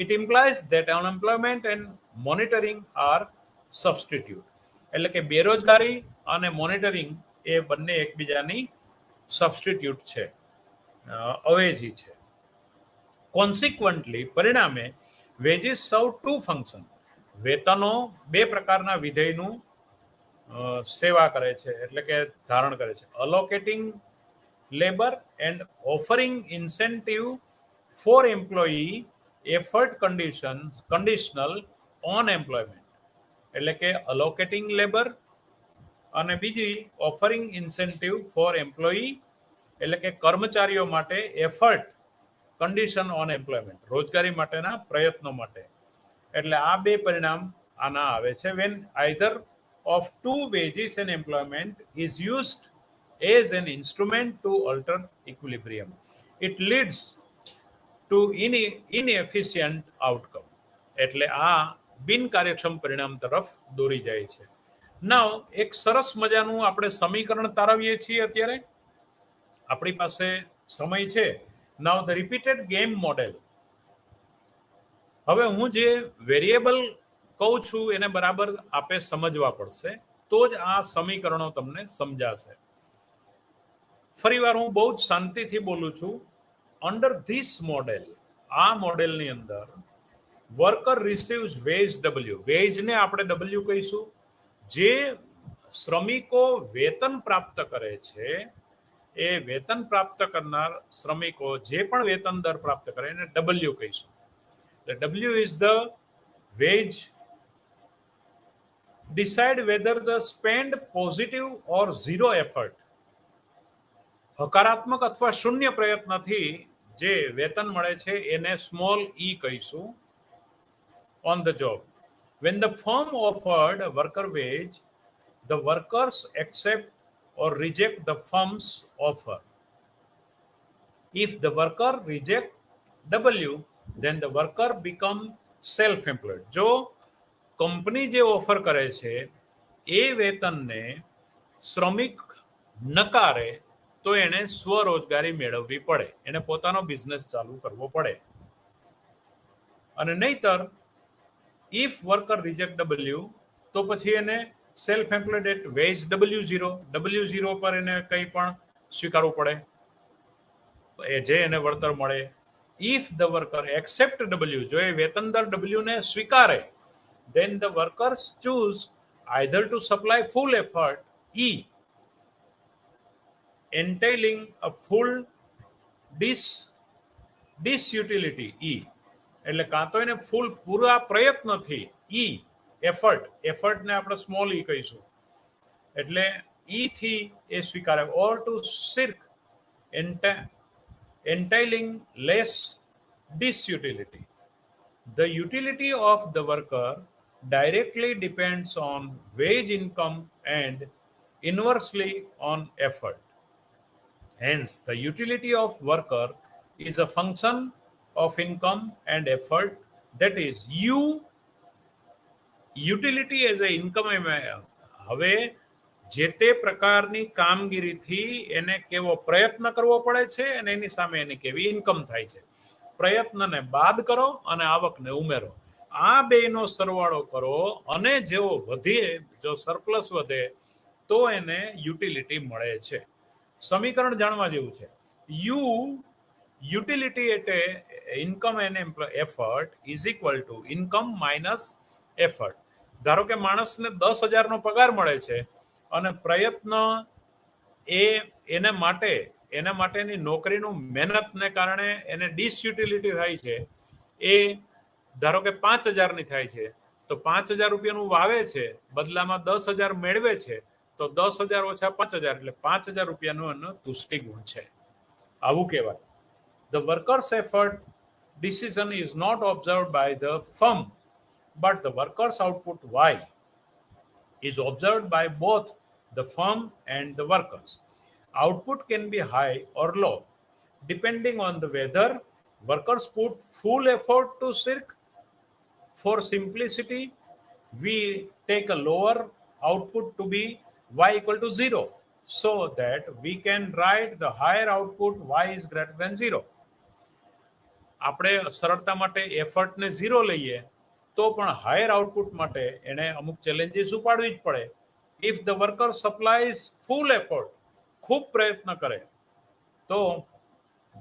It implies that unemployment and monitoring are substitute. એટલે કે બેરોજગારી અને monitoring એ બંને એકબીજાની substitute છે, અવેજી છે. કોન્સિક્વન્ટલી, પરિણામે વેજીસ સર્વ ટુ ફંક્શન, વેતનો બે પ્રકારના વિધેયનું સેવા કરે છે, એટલે કે ધારણ કરે છે. Allocating labour and offering incentive for employee effort conditional on employment. એટલે કે અલોકેટિંગ લેબર અને બીજી ઓફરિંગ ઇન્સેન્ટિવ ફોર એમ્પ્લોયી, એટલે કે કર્મચારીઓ માટે એફર્ટ કન્ડિશન ઓન એમ્પ્લોયમેન્ટ, રોજગારી માટેના પ્રયત્નો માટે. એટલે આ બે પરિણામ આના આવે છે. When either of two wages and employment is used as an instrument to alter equilibrium, it leads to inefficient outcome. એટલે આ બિનકાર્યક્ષમ પરિણામ તરફ દોરી જાય છે. નાવ એક સરસ મજાનું આપણે સમીકરણ તારવીએ છીએ. અત્યારે આપણી પાસે સમય છે. નાવ ધ રિપીટેડ ગેમ મોડેલ. હવે હું જે વેરિયેબલ કહું છું એને બરાબર આપે સમજવા પડશે, તો જ આ સમીકરણો તમને સમજાશે. ફરીવાર હું બહુ જ શાંતિથી બોલું છું. અંડર ધીસ મોડેલ, આ મોડેલની અંદર વર્કર રિસીવ્સ વેજ ડબલ્યુ. વેજને આપણે ડબલ્યુ કહીશું. જે શ્રમિકો વેતન પ્રાપ્ત કરે છે એ વેતન પ્રાપ્ત કરનાર શ્રમિકો જે પણ વેતન દર પ્રાપ્ત કરે એને ડબલ્યુ કહીશું. W is the veg. Decide whether the spend positive or zero effort. હકારાત્મક અથવા શૂન્ય પ્રયત્નથી જે વેતન મળે છે એને સ્મોલ ઈ કહીશું. On the job, when the firm offered a worker wage, the workers accept or reject the firm's offer. If the worker reject W, then the worker become self-employed. જો કંપની જે ઓફર કરે છે એ વેતનને શ્રમિક નકારે તો એને સ્વરોજગારી મેળવવી પડે, એને પોતાનો બિઝનેસ ચાલુ કરવો પડે. અને નહીતર ઇફ વર્કર રિજેક્ટ ડબલ્યુ તો પછી એને self employed at veg W0 પર એને કંઈ પણ સ્વીકારવું પડે, એ જે એને વળતર મળે. If the worker accept W, જો એ વેતન દર ડબલ્યુને સ્વીકારે, then the workers choose either to supply full effort E, entailing a full disutility E, એટલે કાં તો એને ફૂલ પૂરા પ્રયત્નથી ઈ એફર્ટને આપણે સ્મોલ ઈ કહીશું, એટલે ઈ થી એ સ્વીકારે. ઓર two સિર્ક entailing less disutility. The utility of the worker directly depends on wage income and inversely on effort. Hence, the utility of worker is a function of income and effort. That is, utility as a income. હવે જે તે પ્રકારની કામગીરીથી એને કેવો પ્રયત્ન કરવો પડે છે અને એની સામે એની કેવી ઇન્કમ થાય છે. પ્રયત્નને બાદ કરો અને આવકને ઉમેરો. આ બેનો સરવાળો કરો અને જેવો વધે, જો સરપ્લસ વધે તો એને યુટિલિટી મળે છે. સમીકરણ જાણવા જેવું છે. યુટિલિટી એટલે income and effort is equal to income minus effort. ધારો કે માણસને 10,000 નો પગાર મળે છે અને પ્રયત્ન એના માટેની નોકરીનું મહેનતને કારણે એને ડિસયુટિલિટી થાય છે. એ ધારો કે 5,000 ની થાય છે તો 5,000 રૂપિયાનું વાવે છે, બદલામાં 10,000 મેળવે છે, તો 10,000 ઓછા 5,000 એટલે 5,000 રૂપિયાનો એનો તુષ્ટિ ગુણ છે. આવું કહેવાય. The worker's effort decision is not observed by the firm, but the worker's output Y is observed by both the firm and the workers. Output can be high or low, depending on the whether workers put full effort to circ. For simplicity, we take a lower output to be Y equal to 0, so that we can write the higher output Y is greater than 0. આપણે સરળતા માટે એફર્ટને 0 લઈએ તો પણ higher output માટે એને અમુક challenges ઉપાડવી જ પડે. If the worker સપ્લાયઝ full effort, ખૂબ પ્રયત્ન કરે, તો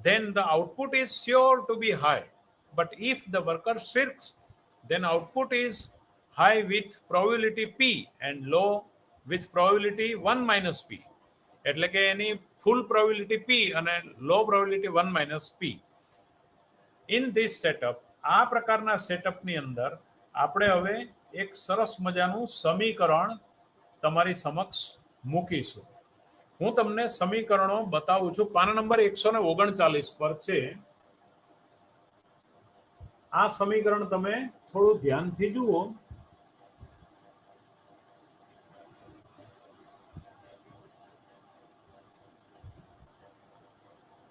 then the output is sure to be high. But if the worker shirks, then output is high with probability P and low with probability 1 minus P. એટલે કે એની ફૂલ probability P અને low probability 1 minus P. In this setup, આ પ્રકારના સેટઅપની અંદર આપણે હવે એક સરસ મજાનું સમીકરણ તમારી સમક્ષ મૂકીશું. હું તમને સમીકરણો બતાવું છું. પાના નંબર 139 પર છે. આ સમીકરણ તમે થોડું ધ્યાનથી જુઓ.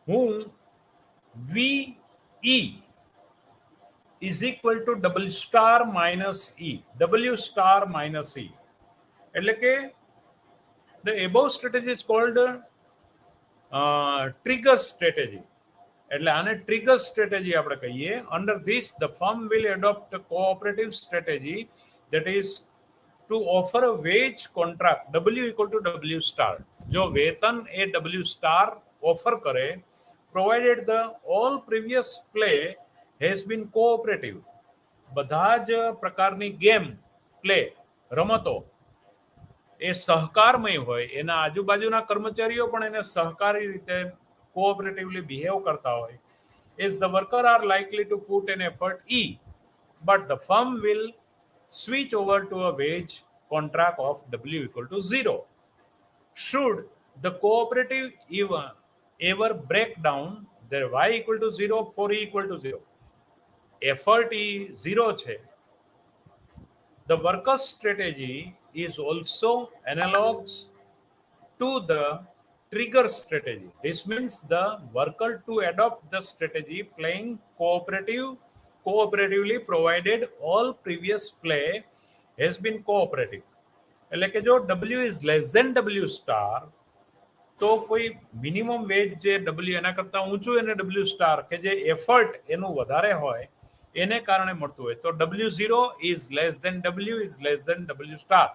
હું VE is equal to double star minus E. W star minus E. એટલે કે the above strategy is called trigger strategy. એટલે આને ટ્રિગર સ્ટ્રેટેજી આપણે કહીએ. Under this, the firm will adopt a cooperative strategy, that is to offer a wage contract W equal to W star. જો વેતન એ W star offer કરે, provided the all previous play has been cooperative. બધા જ પ્રકારની game, play, રમતો એ સહકારમય હોય, એના આજુબાજુના કર્મચારીઓ પણ એને સહકારી રીતે cooperatively behave કરતા હોય, is the worker are likely to put an effort E, but the firm will switch over to a wage contract of W equal to 0. Should the cooperative ever break down, their Y equal to 0 for E equal to 0. Effort E 0 છે. The worker's strategy is also analogous to the trigger strategy. This means the worker to adopt the strategy playing cooperatively provided all previous play has been cooperative. એટલે કે જો W is less than W star, તો કોઈ minimum veg જે W એના કરતા ઊંચું એને W સ્ટાર કે જે એફર્ટ એનું વધારે હોય એને કારણે મળતું હોય, તો W0 is less than W is less than W star.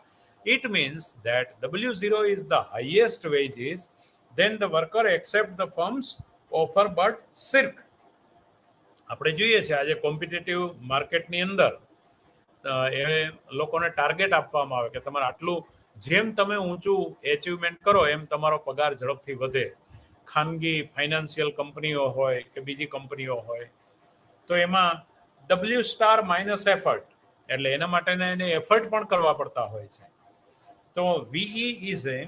It means that W0 is the highest wages, then the worker accept the firm's offer but shirk. આપણે જોઈએ છે આજે કોમ્પિટિટિવ માર્કેટની અંદર એ લોકોને ટાર્ગેટ આપવામાં આવે કે તમારે આટલું, જેમ તમે ઊંચું એચિવમેન્ટ કરો એમ તમારો પગાર ઝડપથી વધે. ખાનગી ફાઇનાન્શિયલ કંપનીઓ હોય કે બીજી કંપનીઓ હોય, તો એમાં W સ્ટાર માઇનસ એફર્ટ, એટલે એના માટે એને એફર્ટ પણ કરવા પડતા હોય છે. તો VE is a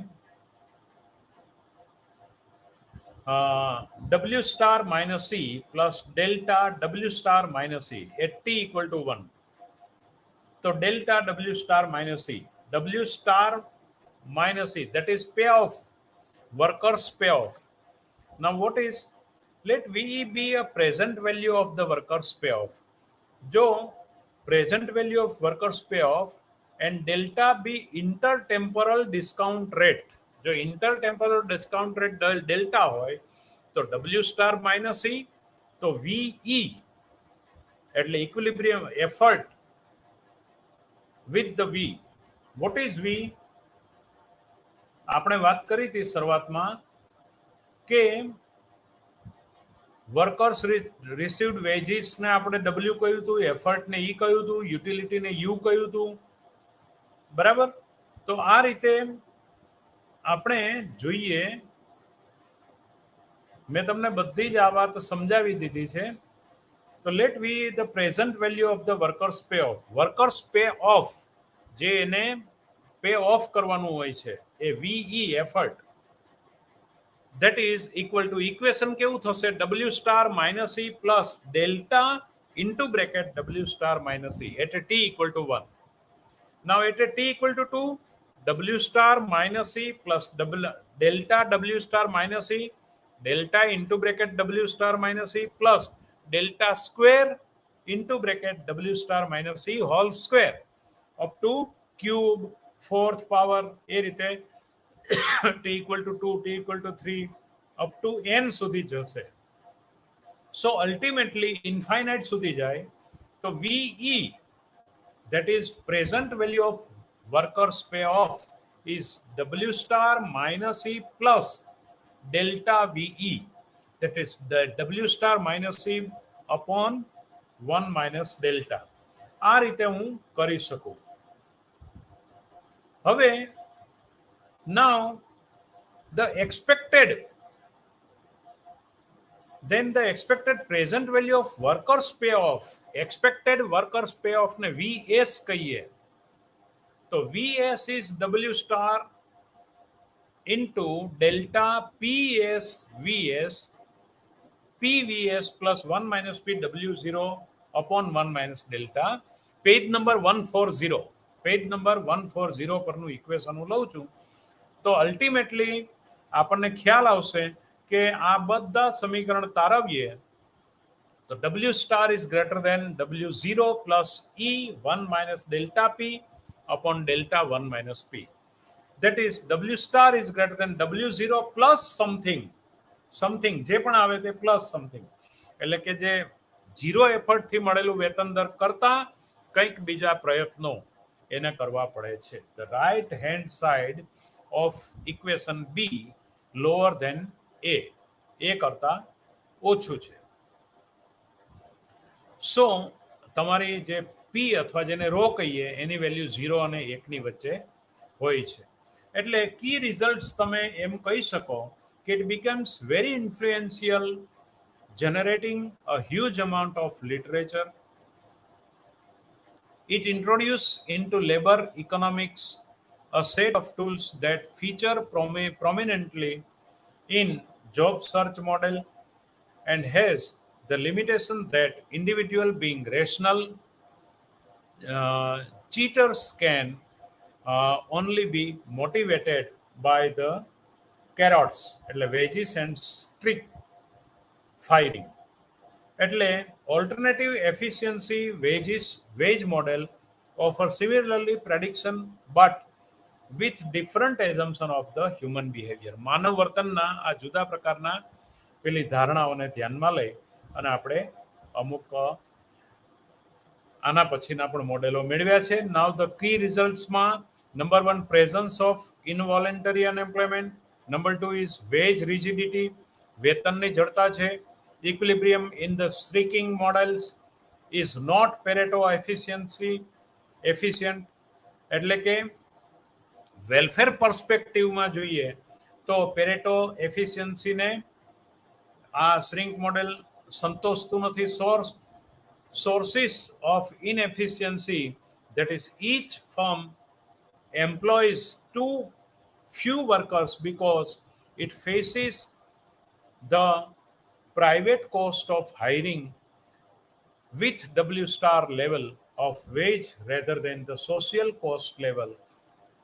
W star minus E plus delta W star minus E at T equal to 1. So delta W star minus E, W star minus E, that is payoff, workers payoff. Now what is Let VE be a present value of the workers payoff. जो present value of workers payoff and delta be intertemporal discount rate. जो intertemporal discount rate delta હોય તો W star minus E તો VE એટલે equilibrium effort with the V. What is V? આપણે વાત કરી હતી શરૂઆતમાં કે વર્કર્સ રિસીવ્ડ વેજીસ ને આપણે ડબલ્યુ કહ્યું હતું, એફર્ટ ને ઈ કહ્યું હતું, યુટિલિટી ને યુ કહ્યું હતું, બરાબર? તો આ રીતે આપણે જોઈએ. મેં તમને બધી જ આ વાત સમજાવી દીધી છે. તો let we the present value of the workers pay off. Workers pay off જે એને પે ઓફ કરવાનું હોય છે એ વીઈ effort, that is equal to equation કેવું થશે? W star minus E plus delta into bracket W star minus E at T equal to 1. Now at T equal to 2, W star minus E plus delta W star minus E, delta into bracket W star minus E plus delta square into bracket W star minus E whole square up to cube, fourth power, એ રીતે T equal to 2, T equal to 3, up to n સુધી જશે. So ultimately infinite સુધી જાય તો VE, that is present value of workers pay off, is W star minus E plus delta VE, that is the W star minus E upon 1 minus delta. આ રીતે હું કરી શકું. હવે now the expected present value of workers payoff, expected workers payoff ને VS કહીએ તો VS is W star into delta PS VS PVS plus 1 minus PW0 upon 1 minus delta. Page number 140, page number 140 પરનું equation હું લઉં છું. તો ultimately આપણને ખ્યાલ આવશે કે આ બધા સમીકરણ તારવીએ તો W star is greater than W0 plus E 1 minus delta P upon delta 1 minus P. That is W star is greater than W0 plus something, something જે પણ આવે તે પ્લસ સમથિંગ, એટલે કે જે ઝીરો એફર્ટથી મળેલું વેતન દર કરતા કંઈક બીજા પ્રયત્નો એને કરવા પડે છે. The right hand side of equation B lower than A, એ કરતા ઓછું છે. સો તમારી જે પી અથવા જેને રો કહીએ એની વેલ્યુ 0 અને 1 ની વચ્ચે હોય છે. એટલે કી રિઝલ્ટ્સ તમે એમ કહી શકો કે it becomes very influential, generating a huge amount of literature. It introduced into labor economics a set of tools that feature prominently in job search model and has the limitation that individual being rational, cheaters can only be motivated by the carrots, એટલે wages and strict firing. એટલે alternative efficiency wage model offer similarly prediction but with different assumption of the human behavior. માનવ વર્તનના આ જુદા પ્રકારના પેલી ધારણાઓને ધ્યાનમાં લઈ અને આપણે અમુક આના પછીના પણ મોડેલો મેળવ્યા છે. નાઉ ધ કી રિઝલ્ટ્સમાં number 1 presence of involuntary unemployment, number 2 is wage rigidity, વેતનની જડતા છે. Equilibrium in the shrinking models is not Pareto efficient. એટલે કે વેલફેર પર્સ્પેક્ટિવમાં જોઈએ તો પેરેટો એફિશિયન્સીને આ શ્રિંક મોડેલ સંતોષતું નથી. Sources of inefficiency, that is each firm employs too few workers because it faces the private cost of hiring with W star level of wage rather than the social cost level.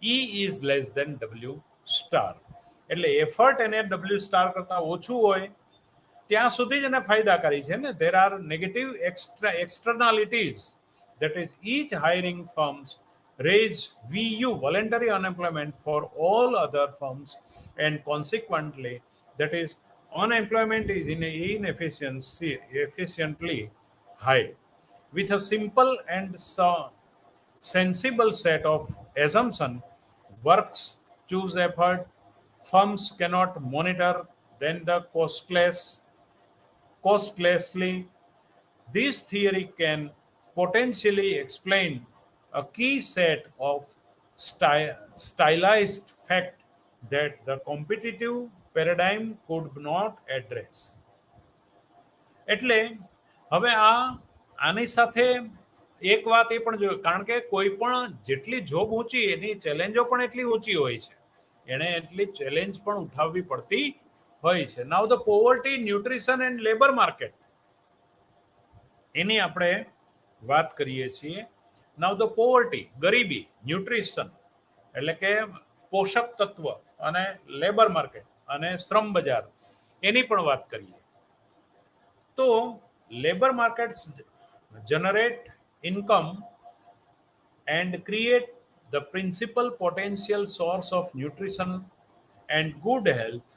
E is less than W star. એટલે effort એને W star કરતા ઓછું હોય ત્યાં સુધી જ એને ફાયદાકારી છે ને. There are negative externalities, that is each hiring firms raise VU, voluntary unemployment, for all other firms, and consequently that is unemployment is efficiently high. With a simple and sensible set of assumption, works choose effort, firms cannot monitor then the costlessly. This theory can potentially explain a key set of stylized fact that the competitive paradigm could not address. એટલે હવે આની સાથે એક વાત એ પણ જોયું, કારણ કે કોઈ પણ જેટલી જોબ ઊંચી એની ચેલેન્જો પણ એટલી ઊંચી હોય છે, એને એટલી ચેલેન્જ પણ ઉઠાવવી પડતી હોય છે. Now the poverty, nutrition and labour market, એની આપણે વાત કરીએ છીએ. નાઉ ધ પોવર્ટી, ગરીબી, ન્યુટ્રિશન એટલે કે પોષક તત્વ, અને લેબર માર્કેટ અને શ્રમ બજાર, એની પણ વાત કરીએ. તો labour markets generate income and create the principal potential source of nutrition and good health.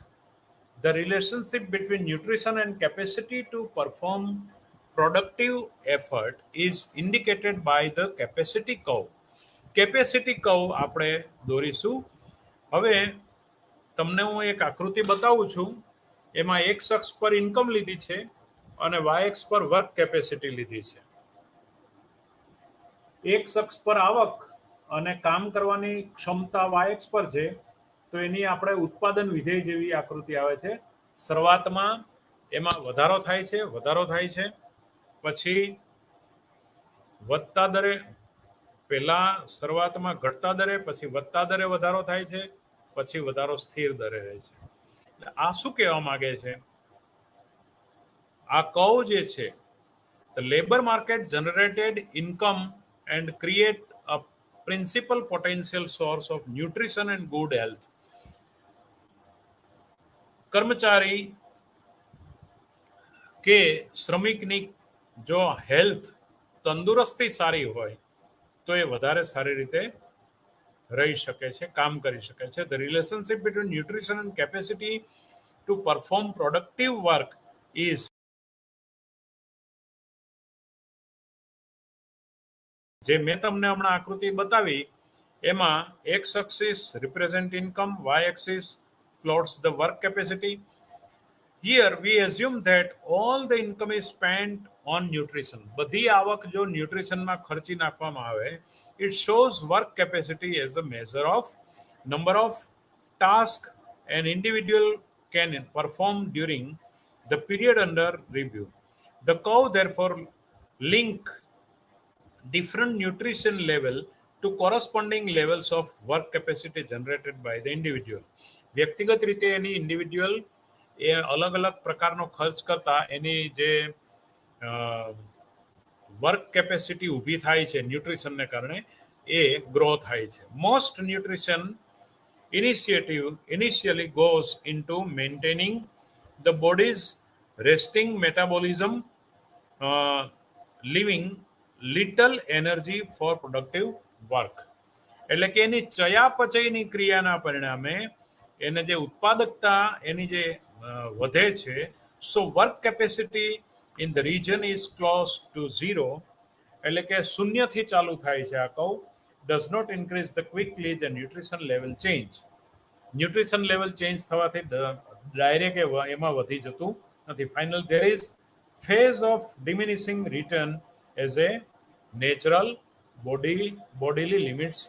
The relationship between nutrition and capacity to perform productive effort is indicated by the capacity curve. Capacity curve આપણે દોરીશું. હવે તમને હું એક આકૃતિ બતાવું છું. એમાં x અક્ષ પર ઇન્કમ લીધી છે અને y અક્ષ પર વર્ક કેપેસિટી લીધી છે. x અક્ષ પર આવક અને કામ કરવાની ક્ષમતા y અક્ષ પર છે, તો એની આપણે ઉત્પાદન વિધેય જેવી આકૃતિ આવે છે. શરૂઆતમાં એમાં વધારો થાય છે, પછી વધતા દરે, પહેલા શરૂઆતમાં ઘટતા દરે, પછી વધતા દરે વધારો થાય છે, પછી વધારો સ્થિર દરે રહે છે. આ શું કહેવા માંગે છે? આ કર્વ જે છે, the labor market generated income and create a principal potential source of nutrition and good health. કર્મચારી કે શ્રમિકની જો હેલ્થ, તંદુરસ્તી સારી હોય તો એ વધારે સારી રીતે રહી શકે છે, કામ કરી શકે છે. The relationship between nutrition and capacity to perform productive work is, જે મેં તમને હમણાં આકૃતિ બતાવી એમાં x axis represent income, y axis plots the work capacity. Here we assume that all the income is spent on nutrition. બધી આવક જો ન્યુટ્રિશનમાં ખર્ચી નાખવામાં આવે, it shows work capacity as a measure of number of tasks an individual can perform during the period under review. The curve therefore link different nutrition level to corresponding levels of work capacity generated by the individual. વ્યક્તિગત રીતે એની individual એ અલગ અલગ પ્રકારનો ખર્ચ કરતા એની જે work capacity ઊભી થાય છે ન્યુટ્રિશનને કારણે, એ ગ્રો થાય છે. Most nutrition initiative initially goes into maintaining the body's resting metabolism, leaving little energy for productive work. એટલે કે એની ચયાપચયની ક્રિયાના પરિણામે એને જે ઉત્પાદકતા એની જે વધે છે, so work capacity in the region is close to zero, એટલે કે શૂન્યથી ચાલુ થાય છે આ curve. does not increase the quickly the nutrition level change. Nutrition level change થવાથી ડાયરેક્ટ એમાં વધી જતું નથી. Final there is phase of diminishing return as a natural bodily limits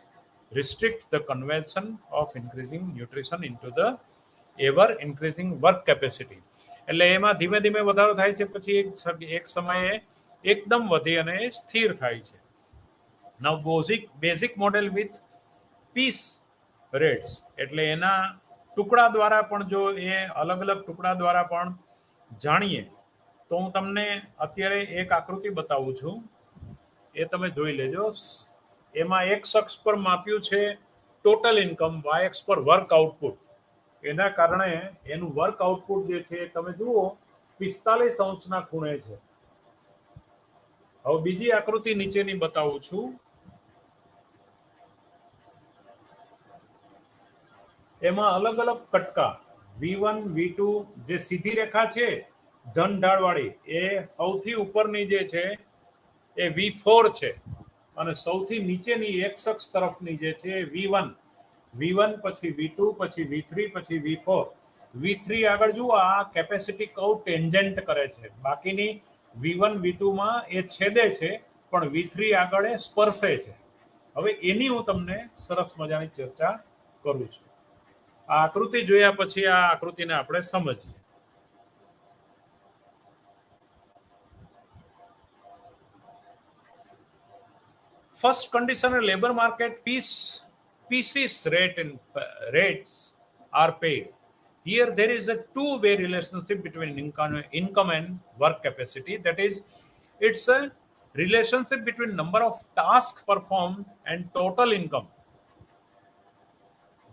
restrict the conversion of increasing nutrition into the ever increasing work capacity. એટલે એમાં ધીમે ધીમે વધારો થાય છે, પછી એક સમયે એકદમ વધી અને સ્થિર થાય છે. Now basic model with piece rates, એટલે એના ટુકડા દ્વારા પણ જો એ અલગ અલગ ટુકડા દ્વારા પણ જાણીએ તો હું તમને અત્યારે એક આકૃતિ બતાવું છું, એ તમે જોઈ લેજો. એમાં x અક્ષ પર માપ્યું છે ટોટલ ઇન્કમ, y અક્ષ પર વર્ક આઉટપુટ. એના કારણે એનું વર્ક આઉટપુટ જે છે તમે જુઓ 45 ખૂણે છે. હવે બીજી આકૃતિ નીચેની બતાવું છું. એમાં અલગ અલગ કટકા V1 V2 જે સીધી રેખા છે ધન ઢાળવાળી એ સૌથી ઉપરની જે છે એ V4 છે અને સૌથી નીચેની એક્સ અક્ષ તરફની જે છે V1 પછી V2 પછી V3 પછી V4. V3 આગળ જુઓ આ કેપેસિટી કર્વ ટેન્જન્ટ કરે છે, બાકીની V1 V2 માં એ છેદે છે પણ V3 આગળ એ સ્પર્શે છે. હવે એની હું તમને સરસ મજાની ચર્ચા કરું છું. આ આકૃતિ જોયા પછી આ આકૃતિને આપણે સમજીએ. First condition, labor market pieces rates are paid. Here there is a two-way relationship between income and work capacity. That is, it's a relationship between number of tasks performed and total income.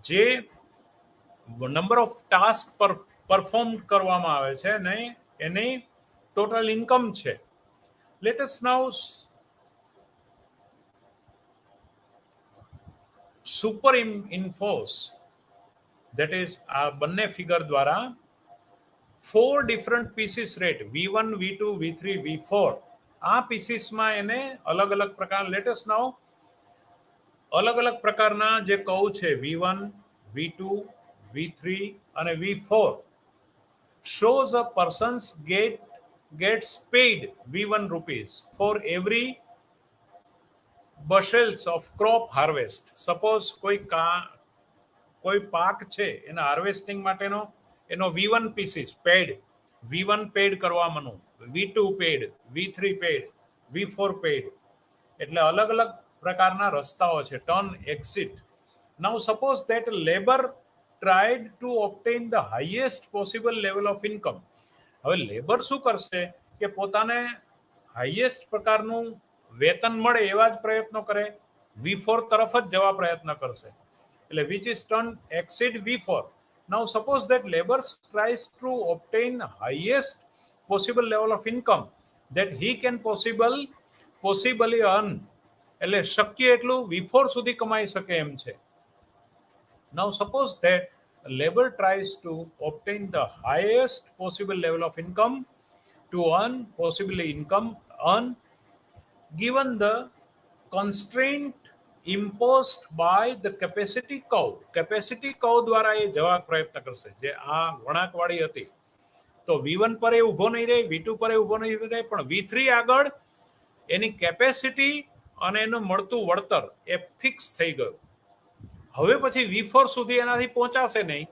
જે number of task પર perform કરવામાં આવે છે ને એની total income છે. Let us now super enforce, that is આ બંને ફિગર દ્વારા 4 different pieces rate V1 V2 V3 V4 આ પીસીસમાં એને અલગ અલગ પ્રકાર લેટ અસ નાઉ અલગ અલગ પ્રકારના જે કહું છે V1 V2 V3 અને V4 shows a person's gets paid V1 rupees for every bushels of crop harvest. Suppose કોઈ પાક છે એના હાર્વેસ્ટિંગ માટેનો એનો V1 pieces pad, V1 pad કરવાનું, V2 pad, V3 pad, V4 pad. એટલે અલગ અલગ પ્રકારના રસ્તાઓ છે, turn exit. Now suppose that labour tried to obtain the highest possible level of income. હવે લેબર શું કરશે કે પોતાને હાઈએસ્ટ પ્રકારનું વેતન મળે એવા જ પ્રયત્નો કરે, V4 તરફ જ જવા પ્રયત્ન કરશે. એટલે which is turn exceed V4. Now suppose that labor tries to obtain highest possible level of income that he can possibly earn. એટલે શક્ય એટલું V4 સુધી કમાઈ શકે એમ છે. Now suppose that labor tries to obtain the highest possible level of income to earn given the constraint imposed by the capacity curve. Capacity curve દ્વારા એ જવા પ્રયત્ન કરશે. જે આ વળાંકવાળી હતી તો V1 પર એ ઊભો નહીં રહે, V2 પર એ ઊભો નહીં રહે, પણ V3 આગળ એની કેપેસિટી અને એનું મળતું વળતર એ ફિક્સ થઈ ગયું. હવે પછી V4 સુધી એનાથી પહોંચાશે નહીં,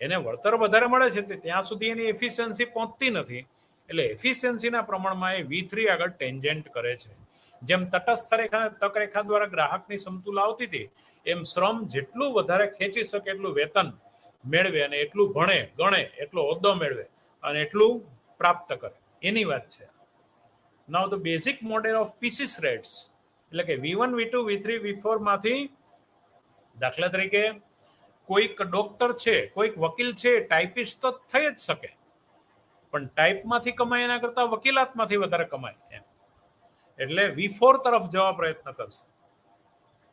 એને વળતર વધારે મળે છે ત્યાં સુધી એની એફિશિયન્સી પહોંચતી નથી. એટલે એફિશિયન્સીના પ્રમાણમાં એ V3 આગળ ટેન્જન્ટ કરે છે. જેમ તટસ્થ રેખા તકરેખા દ્વારા ગ્રાહકની સમતુલા આવતી હતી એમ શ્રમ જેટલું વધારે ખેંચી શકે એટલું વેતન મેળવે અને એટલું ભણે ગણે એટલો હોદ્દો મેળવે અને એટલું પ્રાપ્ત કરે એની વાત છે. Now the basic model of pieces rates એટલે કે V1 V2 V3 V4 માંથી દાખલા તરીકે કોઈક ડોક્ટર છે, કોઈક વકીલ છે, ટાઈપિસ્ટ તો થઈ જ શકે પણ ટાઈપમાંથી કમાય એના કરતા વકીલાતમાંથી વધારે કમાય એમ. એટલે V4 તરફ જવા પ્રયત્ન કરશે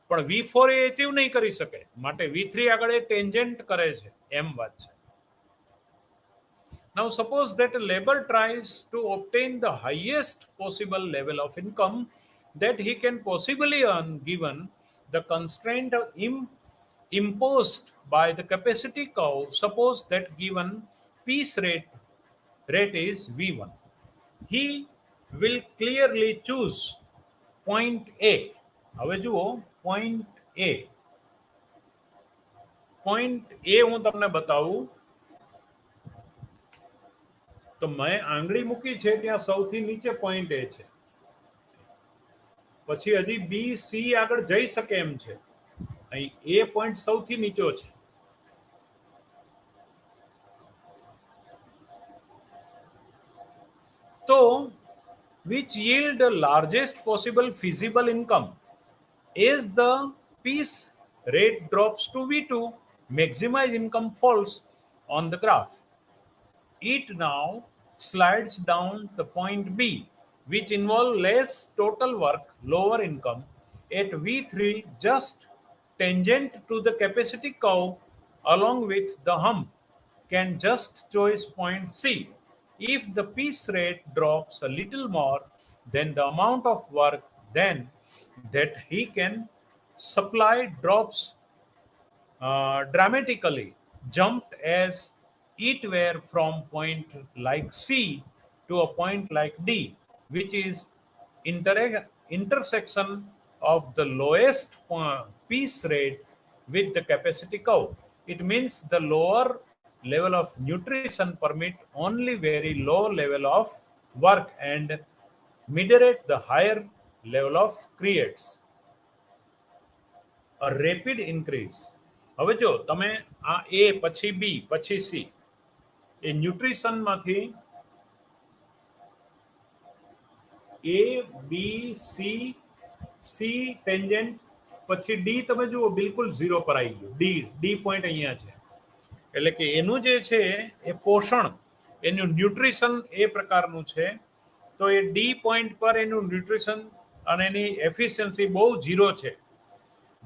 પણ V4 એ અચીવ નહીં કરી શકે માટે V3 આગળ એ ટેન્જન્ટ કરે છે એમ વાત છે. Now suppose that labor tries to obtain the highest possible level of income that he can possibly earn given the constraint imposed by the capacity curve. Suppose that given piece rate is V1. He will clearly choose point A. હવે જુઓ point A હું તમને બતાવું તો મેં આંગળી મૂકી છે ત્યાં સૌથી નીચે પોઈન્ટ A છે, પછી હજી B C આગળ જઈ શકે એમ છે. અહીં A પોઈન્ટ સૌથી નીચો છે. તો which yield the largest possible feasible income. As the piece rate drops to V2, maximized income falls on the graph. It now slides down the point B, which involve less total work, lower income, at V3 just tangent to the capacity curve along with the hump, can just choose point C. If the piece rate drops a little more than the amount of work then that he can supply drops dramatically, jumped as it were from point like C to a point like D, which is intersection of the lowest piece rate with the capacity curve. It means the lower level of nutrition permit only very low level of work and moderate the higher level of creates a rapid increase. હવે જો તમે આ એ પછી બી પછી C એ ન્યુટ્રિશનમાંથી એ B C tangent પછી D તમે જુઓ બિલકુલ ઝીરો પર આવી ગયું. ડી પોઈન્ટ અહીંયા છે એટલે કે એનું જે છે એ પોષણ એનું ન્યુટ્રિશન એ પ્રકારનું છે. તો એ ડી પોઈન્ટ પર એનું ન્યુટ્રિશન અને એની એફિશિયન્સી બહુ ઝીરો છે.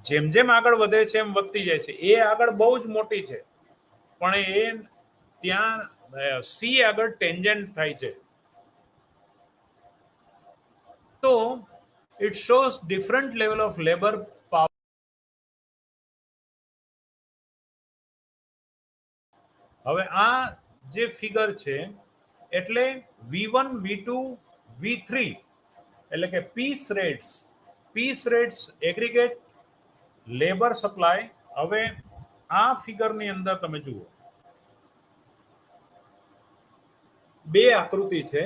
જેમ જેમ આગળ વધે છે એમ વધતી જાય છે. એ આગળ બહુ જ મોટી છે પણ એ ત્યાં સી આગળ ટેન્જન્ટ થાય છે. તો it shows different level of labour power. હવે આ જે ફિગર છે એટલે V1 V2 V3 એટલે કે piece rates aggregate labour supply. હવે આ ફિગરની અંદર તમે જુઓ બે આકૃતિ છે.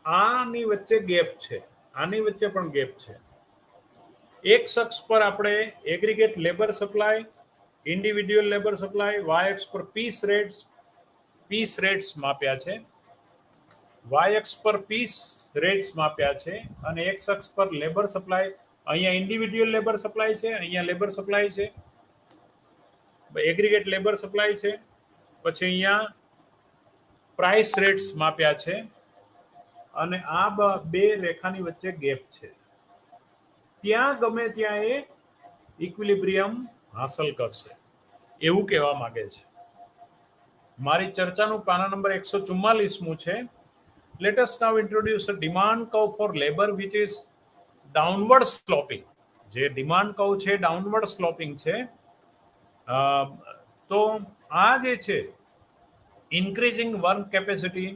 આની વચ્ચે ગેપ છે, આની વચ્ચે પણ ગેપ છે. એક અક્ષ પર આપણે aggregate labour supply, individual labour supply, Y અક્ષ પર પીસ રેટ્સ માપ્યા છે. વાય અક્ષ પર પીસ રેટ્સ માપ્યા છે અને એક્સ અક્ષ પર લેબર સપ્લાય. અહીંયા ઇન્ડિવિડ્યુઅલ લેબર સપ્લાય છે, અહીંયા લેબર સપ્લાય છે, એગ્રીગેટ લેબર સપ્લાય છે. પછી અહીંયા પ્રાઇસ રેટ્સ માપ્યા છે અને આ બે રેખાની વચ્ચે ગેપ છે. ત્યાં ગમે ત્યાં એ ઇક્વિલિબ્રિયમ હાંસલ કરશે એવું કહેવા માંગે છે. મારી ચર્ચાનું પાના નંબર 144મું છે. Let us now introduce a demand curve for labor which is downward sloping. જે ડિમાન્ડ કર્વ છે ડાઉનવર્ડ સ્લોપિંગ છે. તો આ જે છે ઇન્ક્રીઝિંગ વર્ક કેપેસિટી.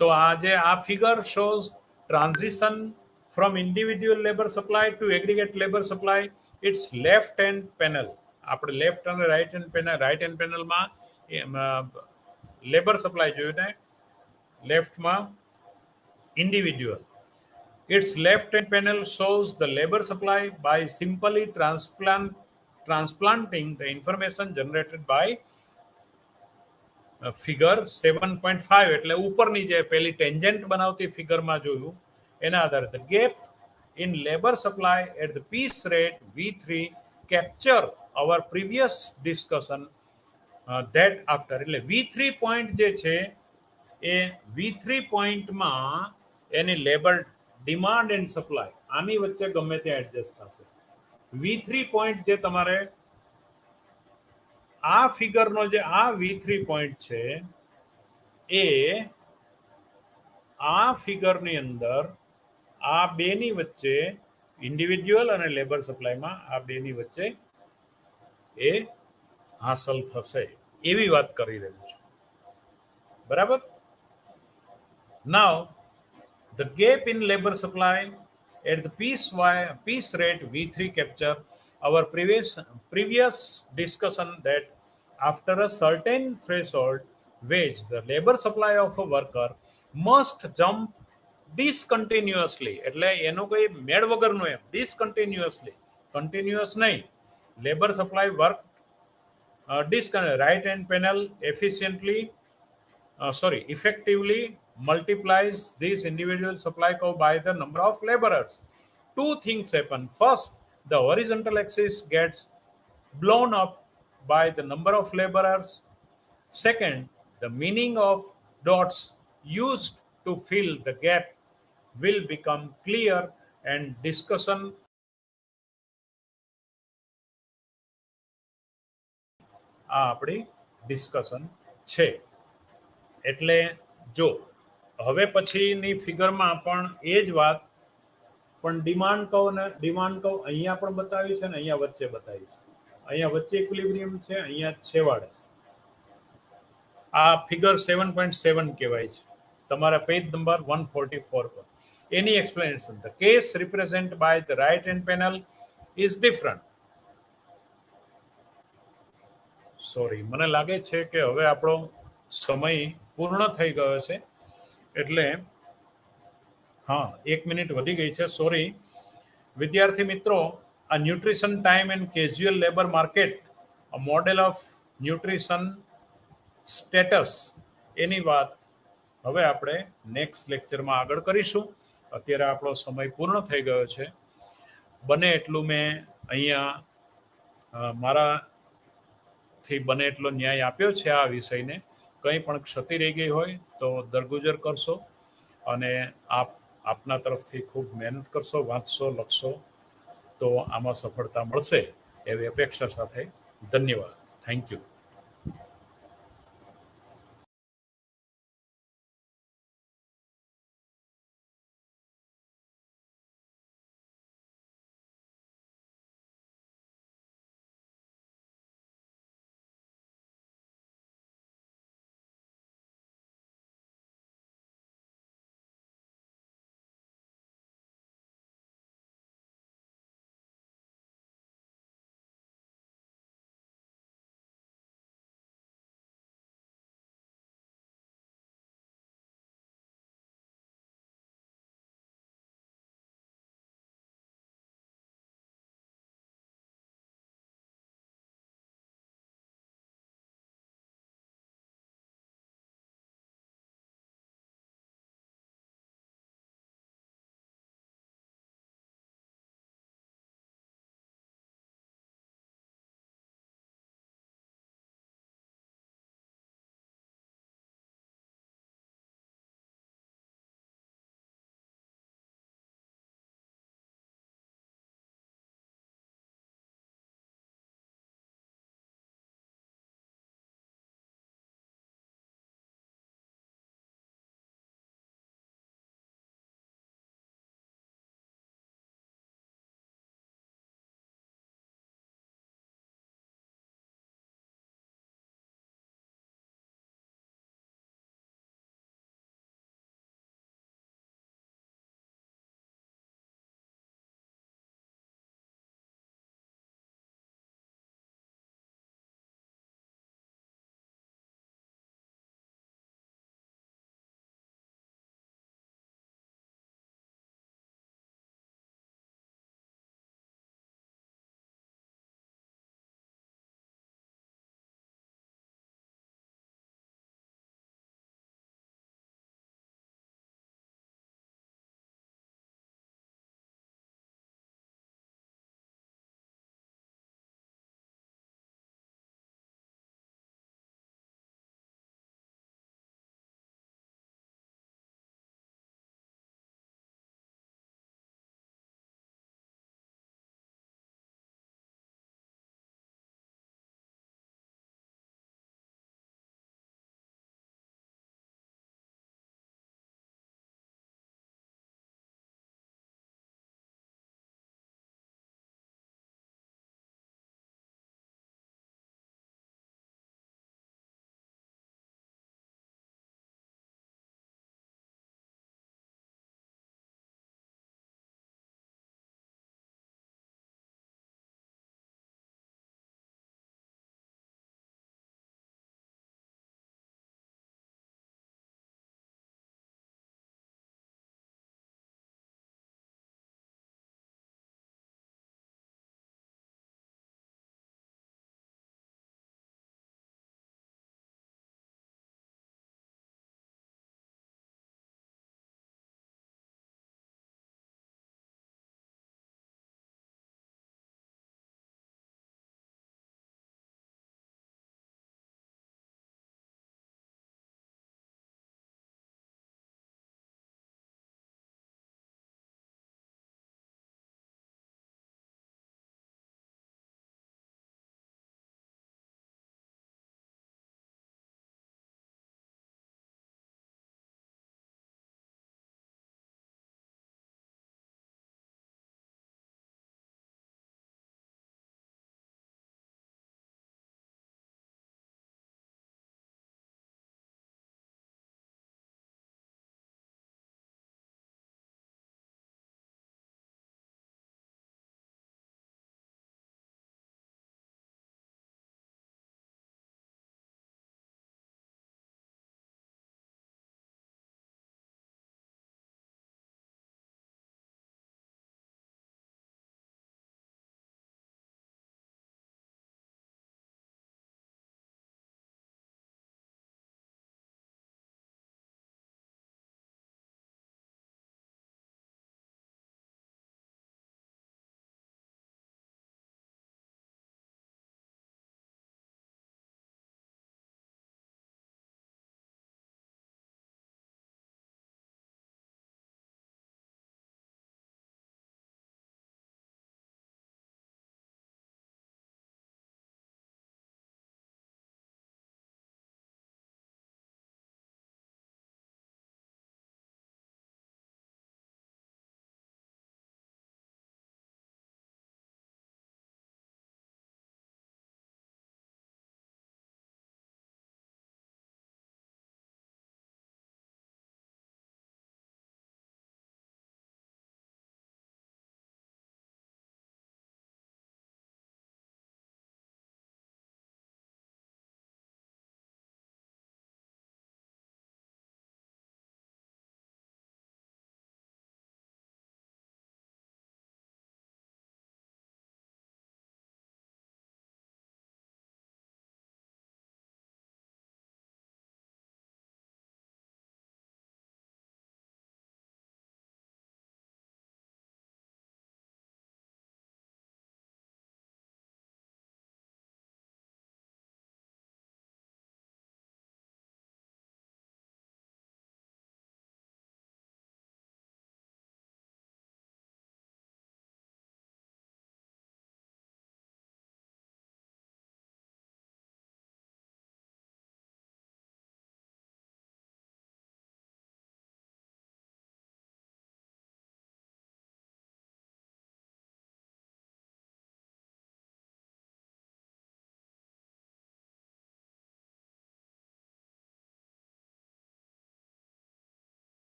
તો આ figure shows transition from individual labour supply to aggregate labour supply. It's left hand panel. આપણે લેફ્ટ અને રાઈટ હેન્ડ પેનલમાં લેબર સપ્લાય જોયું ને, લેફ્ટમાં individual. Its left-hand panel shows the labor supply by simply transplanting the information generated by figure 7.5. એટલે ઉપરની જે પેલી ટેન્જન્ટ બનાવતી ફિગરમાં જોયું એના આધારે the gap in labor supply at the piece rate V3 capture our previous discussion that after. એટલે V3 point જે છે એ V3 પોઈન્ટમાં એની લેબર ડિમાન્ડ એન્ડ સપ્લાય આની વચ્ચે ગમે ત્યાં એડજસ્ટ થશે. V3 પોઈન્ટ જે તમારે આ ફિગરનો જે આ V3 પોઈન્ટ છે એ આ ફિગરની અંદર આ બેની વચ્ચે ઇન્ડિવિડ્યુઅલ અને લેબર સપ્લાયમાં આ બેની વચ્ચે એ હાંસલ થશે એવી વાત કરી રહ્યું છું. બરાબર. નાઉ the gap in labor supply at the piece rate V3 capture our previous discussion that after a certain threshold wage the labor supply of a worker must jump discontinuously. એટલે એનો કોઈ મેળ વગરનો એમ discontinuously, continuous નહીં. labor supply work right hand panel effectively multiplies this individual supply curve by the number of laborers. Two things happen. First, the horizontal axis gets blown up by the number of laborers. Second, the meaning of dots used to fill the gap will become clear and discussion આ આપણી discussion છે. એટલે જો હવે પછીની ફિગરમાં પણ એ જ વાત, પણ ડિમાન્ડ કહો ને ડિમાન્ડ કહો અહીંયા પણ બતાવી છે ને અહીંયા વચ્ચે બતાવી છે. અહીંયા વચ્ચે ઇક્વિલિબ્રિયમ છે, અહીંયા છેવાડે છે. આ ફિગર 7.7 કહેવાય છે તમારા પેજ નંબર 144 પર. એની explanation, the case represent by the right hand panel is different. Sorry, મને લાગે છે કે હવે આપણો સમય પૂર્ણ થઈ ગયો છે, એટલે હા 1 મિનિટ વધી ગઈ છે, સોરી. વિદ્યાર્થી મિત્રો, આ nutrition time and casual labour market, a model of nutrition status, એની વાત હવે આપણે નેક્સ્ટ લેક્ચરમાં આગળ કરીશું. અત્યારે આપણો સમય પૂર્ણ થઈ ગયો છે. બને એટલું મેં અહીંયા મારાથી બને એટલો ન્યાય આપ્યો છે આ વિષયને. કંઈ પણ ક્ષતિ રહી ગઈ હોય તો દરગુજર કરશો, અને આપના તરફથી ખૂબ મહેનત કરશો, વાંચશો, લખશો, તો આમાં સફળતા મળશે એવી અપેક્ષા સાથે ધન્યવાદ. Thank you.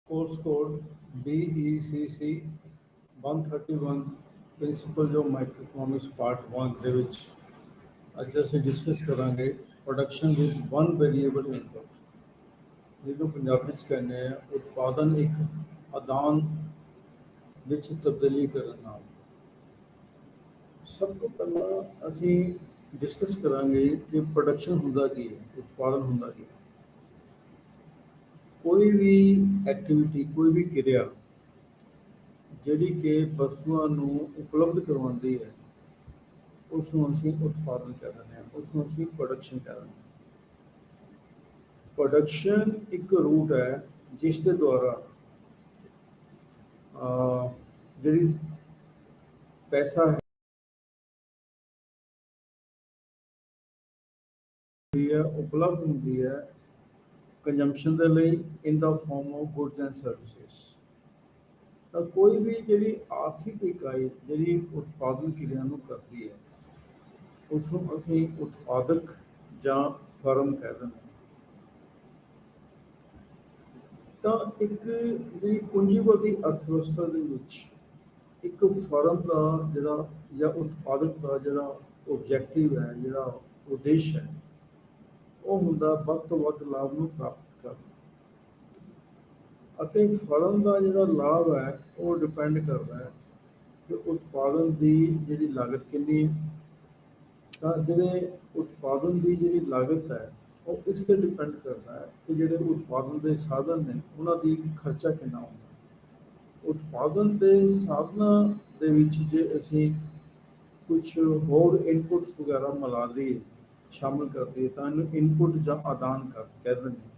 Course code BECC 131 principle of microeconomics part 1 ਦੇ ਵਿੱਚ ਅੱਜ ਅਸੀਂ ਡਿਸਕਸ ਕਰਾਂਗੇ production with one variable input, ਜਿਹਨੂੰ ਪੰਜਾਬੀ ਵਿੱਚ ਕਹਿੰਦੇ ਆ ਉਤਪਾਦਨ ਇੱਕ ਆਦਾਨ ਵਿੱਚ ਤਬਦੀਲੀ ਕਰਨ ਨਾਲ। ਸਭ ਤੋਂ ਪਹਿਲਾਂ ਅਸੀਂ ਡਿਸਕਸ ਕਰਾਂਗੇ ਕਿ ਪ੍ਰੋਡਕਸ਼ਨ ਹੁੰਦਾ ਕੀ ਹੈ, ਉਤਪਾਦਨ ਹੁੰਦਾ ਕੀ ਹੈ। ਕੋਈ ਵੀ ਐਕਟੀਵਿਟੀ, ਕੋਈ ਵੀ ਕਿਰਿਆ ਜਿਹੜੀ ਕਿ ਵਸਤੂਆਂ ਨੂੰ ਉਪਲਬਧ ਕਰਵਾਉਂਦੀ ਹੈ, ਉਸ ਨੂੰ ਅਸੀਂ ਉਤਪਾਦਨ ਕਹਿ ਦਿੰਦੇ ਹਾਂ, ਉਸ ਨੂੰ ਅਸੀਂ ਪ੍ਰੋਡਕਸ਼ਨ ਕਹਿ ਦਿੰਦੇ ਹਾਂ। ਪ੍ਰੋਡਕਸ਼ਨ ਇੱਕ ਰੂਟ ਹੈ ਜਿਸ ਦੇ ਦੁਆਰਾ ਜਿਹੜੀ ਪੈਸਾ ਹੈ ਉਪਲਬਧ ਹੁੰਦੀ ਹੈ ਕੰਜ਼ੰਪਸ਼ਨ ਦੇ ਲਈ in the form of goods and services. ਤਾਂ ਕੋਈ ਵੀ ਜਿਹੜੀ ਆਰਥਿਕ ਇਕਾਈ ਜਿਹੜੀ ਉਤਪਾਦਨ ਕਿਰਿਆ ਨੂੰ ਕਰਦੀ ਹੈ, ਉਸ ਨੂੰ ਅਸੀਂ ਉਤਪਾਦਕ ਜਾਂ ਫਰਮ ਕਹਿ ਦਿੰਦੇ ਹਾਂ। ਤਾਂ ਇੱਕ ਜਿਹੜੀ ਪੂੰਜੀਵਾਦੀ ਅਰਥ-ਵਿਵਸਥਾ ਦੇ ਵਿੱਚ ਇੱਕ ਫਰਮ ਦਾ ਜਿਹੜਾ ਜਾਂ ਉਤਪਾਦਕ ਦਾ ਜਿਹੜਾ ਓਬਜੈਕਟਿਵ ਹੈ, ਜਿਹੜਾ ਉਦੇਸ਼ ਹੈ, ਉਹ ਹੁੰਦਾ ਵੱਧ ਤੋਂ ਵੱਧ ਲਾਭ ਨੂੰ ਪ੍ਰਾਪਤ ਕਰਨਾ। ਅਤੇ ਫਰਮ ਦਾ ਜਿਹੜਾ ਲਾਭ ਹੈ ਉਹ ਡਿਪੈਂਡ ਕਰਦਾ ਹੈ ਕਿ ਉਤਪਾਦਨ ਦੀ ਜਿਹੜੀ ਲਾਗਤ ਕਿੰਨੀ ਹੈ। ਤਾਂ ਜਿਹੜੇ ਉਤਪਾਦਨ ਦੀ ਜਿਹੜੀ ਲਾਗਤ ਹੈ ਉਹ ਇਸ 'ਤੇ ਡਿਪੈਂਡ ਕਰਦਾ ਹੈ ਕਿ ਜਿਹੜੇ ਉਤਪਾਦਨ ਦੇ ਸਾਧਨ ਨੇ ਉਹਨਾਂ ਦੀ ਖਰਚਾ ਕਿੰਨਾ ਹੁੰਦਾ। ਉਤਪਾਦਨ ਦੇ ਸਾਧਨਾਂ ਦੇ ਵਿੱਚ ਜੇ ਅਸੀਂ ਕੁਛ ਹੋਰ ਇਨਪੁਟਸ ਵਗੈਰਾ ਮਿਲਾ ਲਈਏ, ਸ਼ਾਮਲ ਕਰ ਦਈਏ, ਤਾਂ ਇਹਨੂੰ ਇਨਪੁਟ ਜਾਂ ਆਦਾਨ ਕਹਿ ਦਿੰਦੇ ਹਾਂ।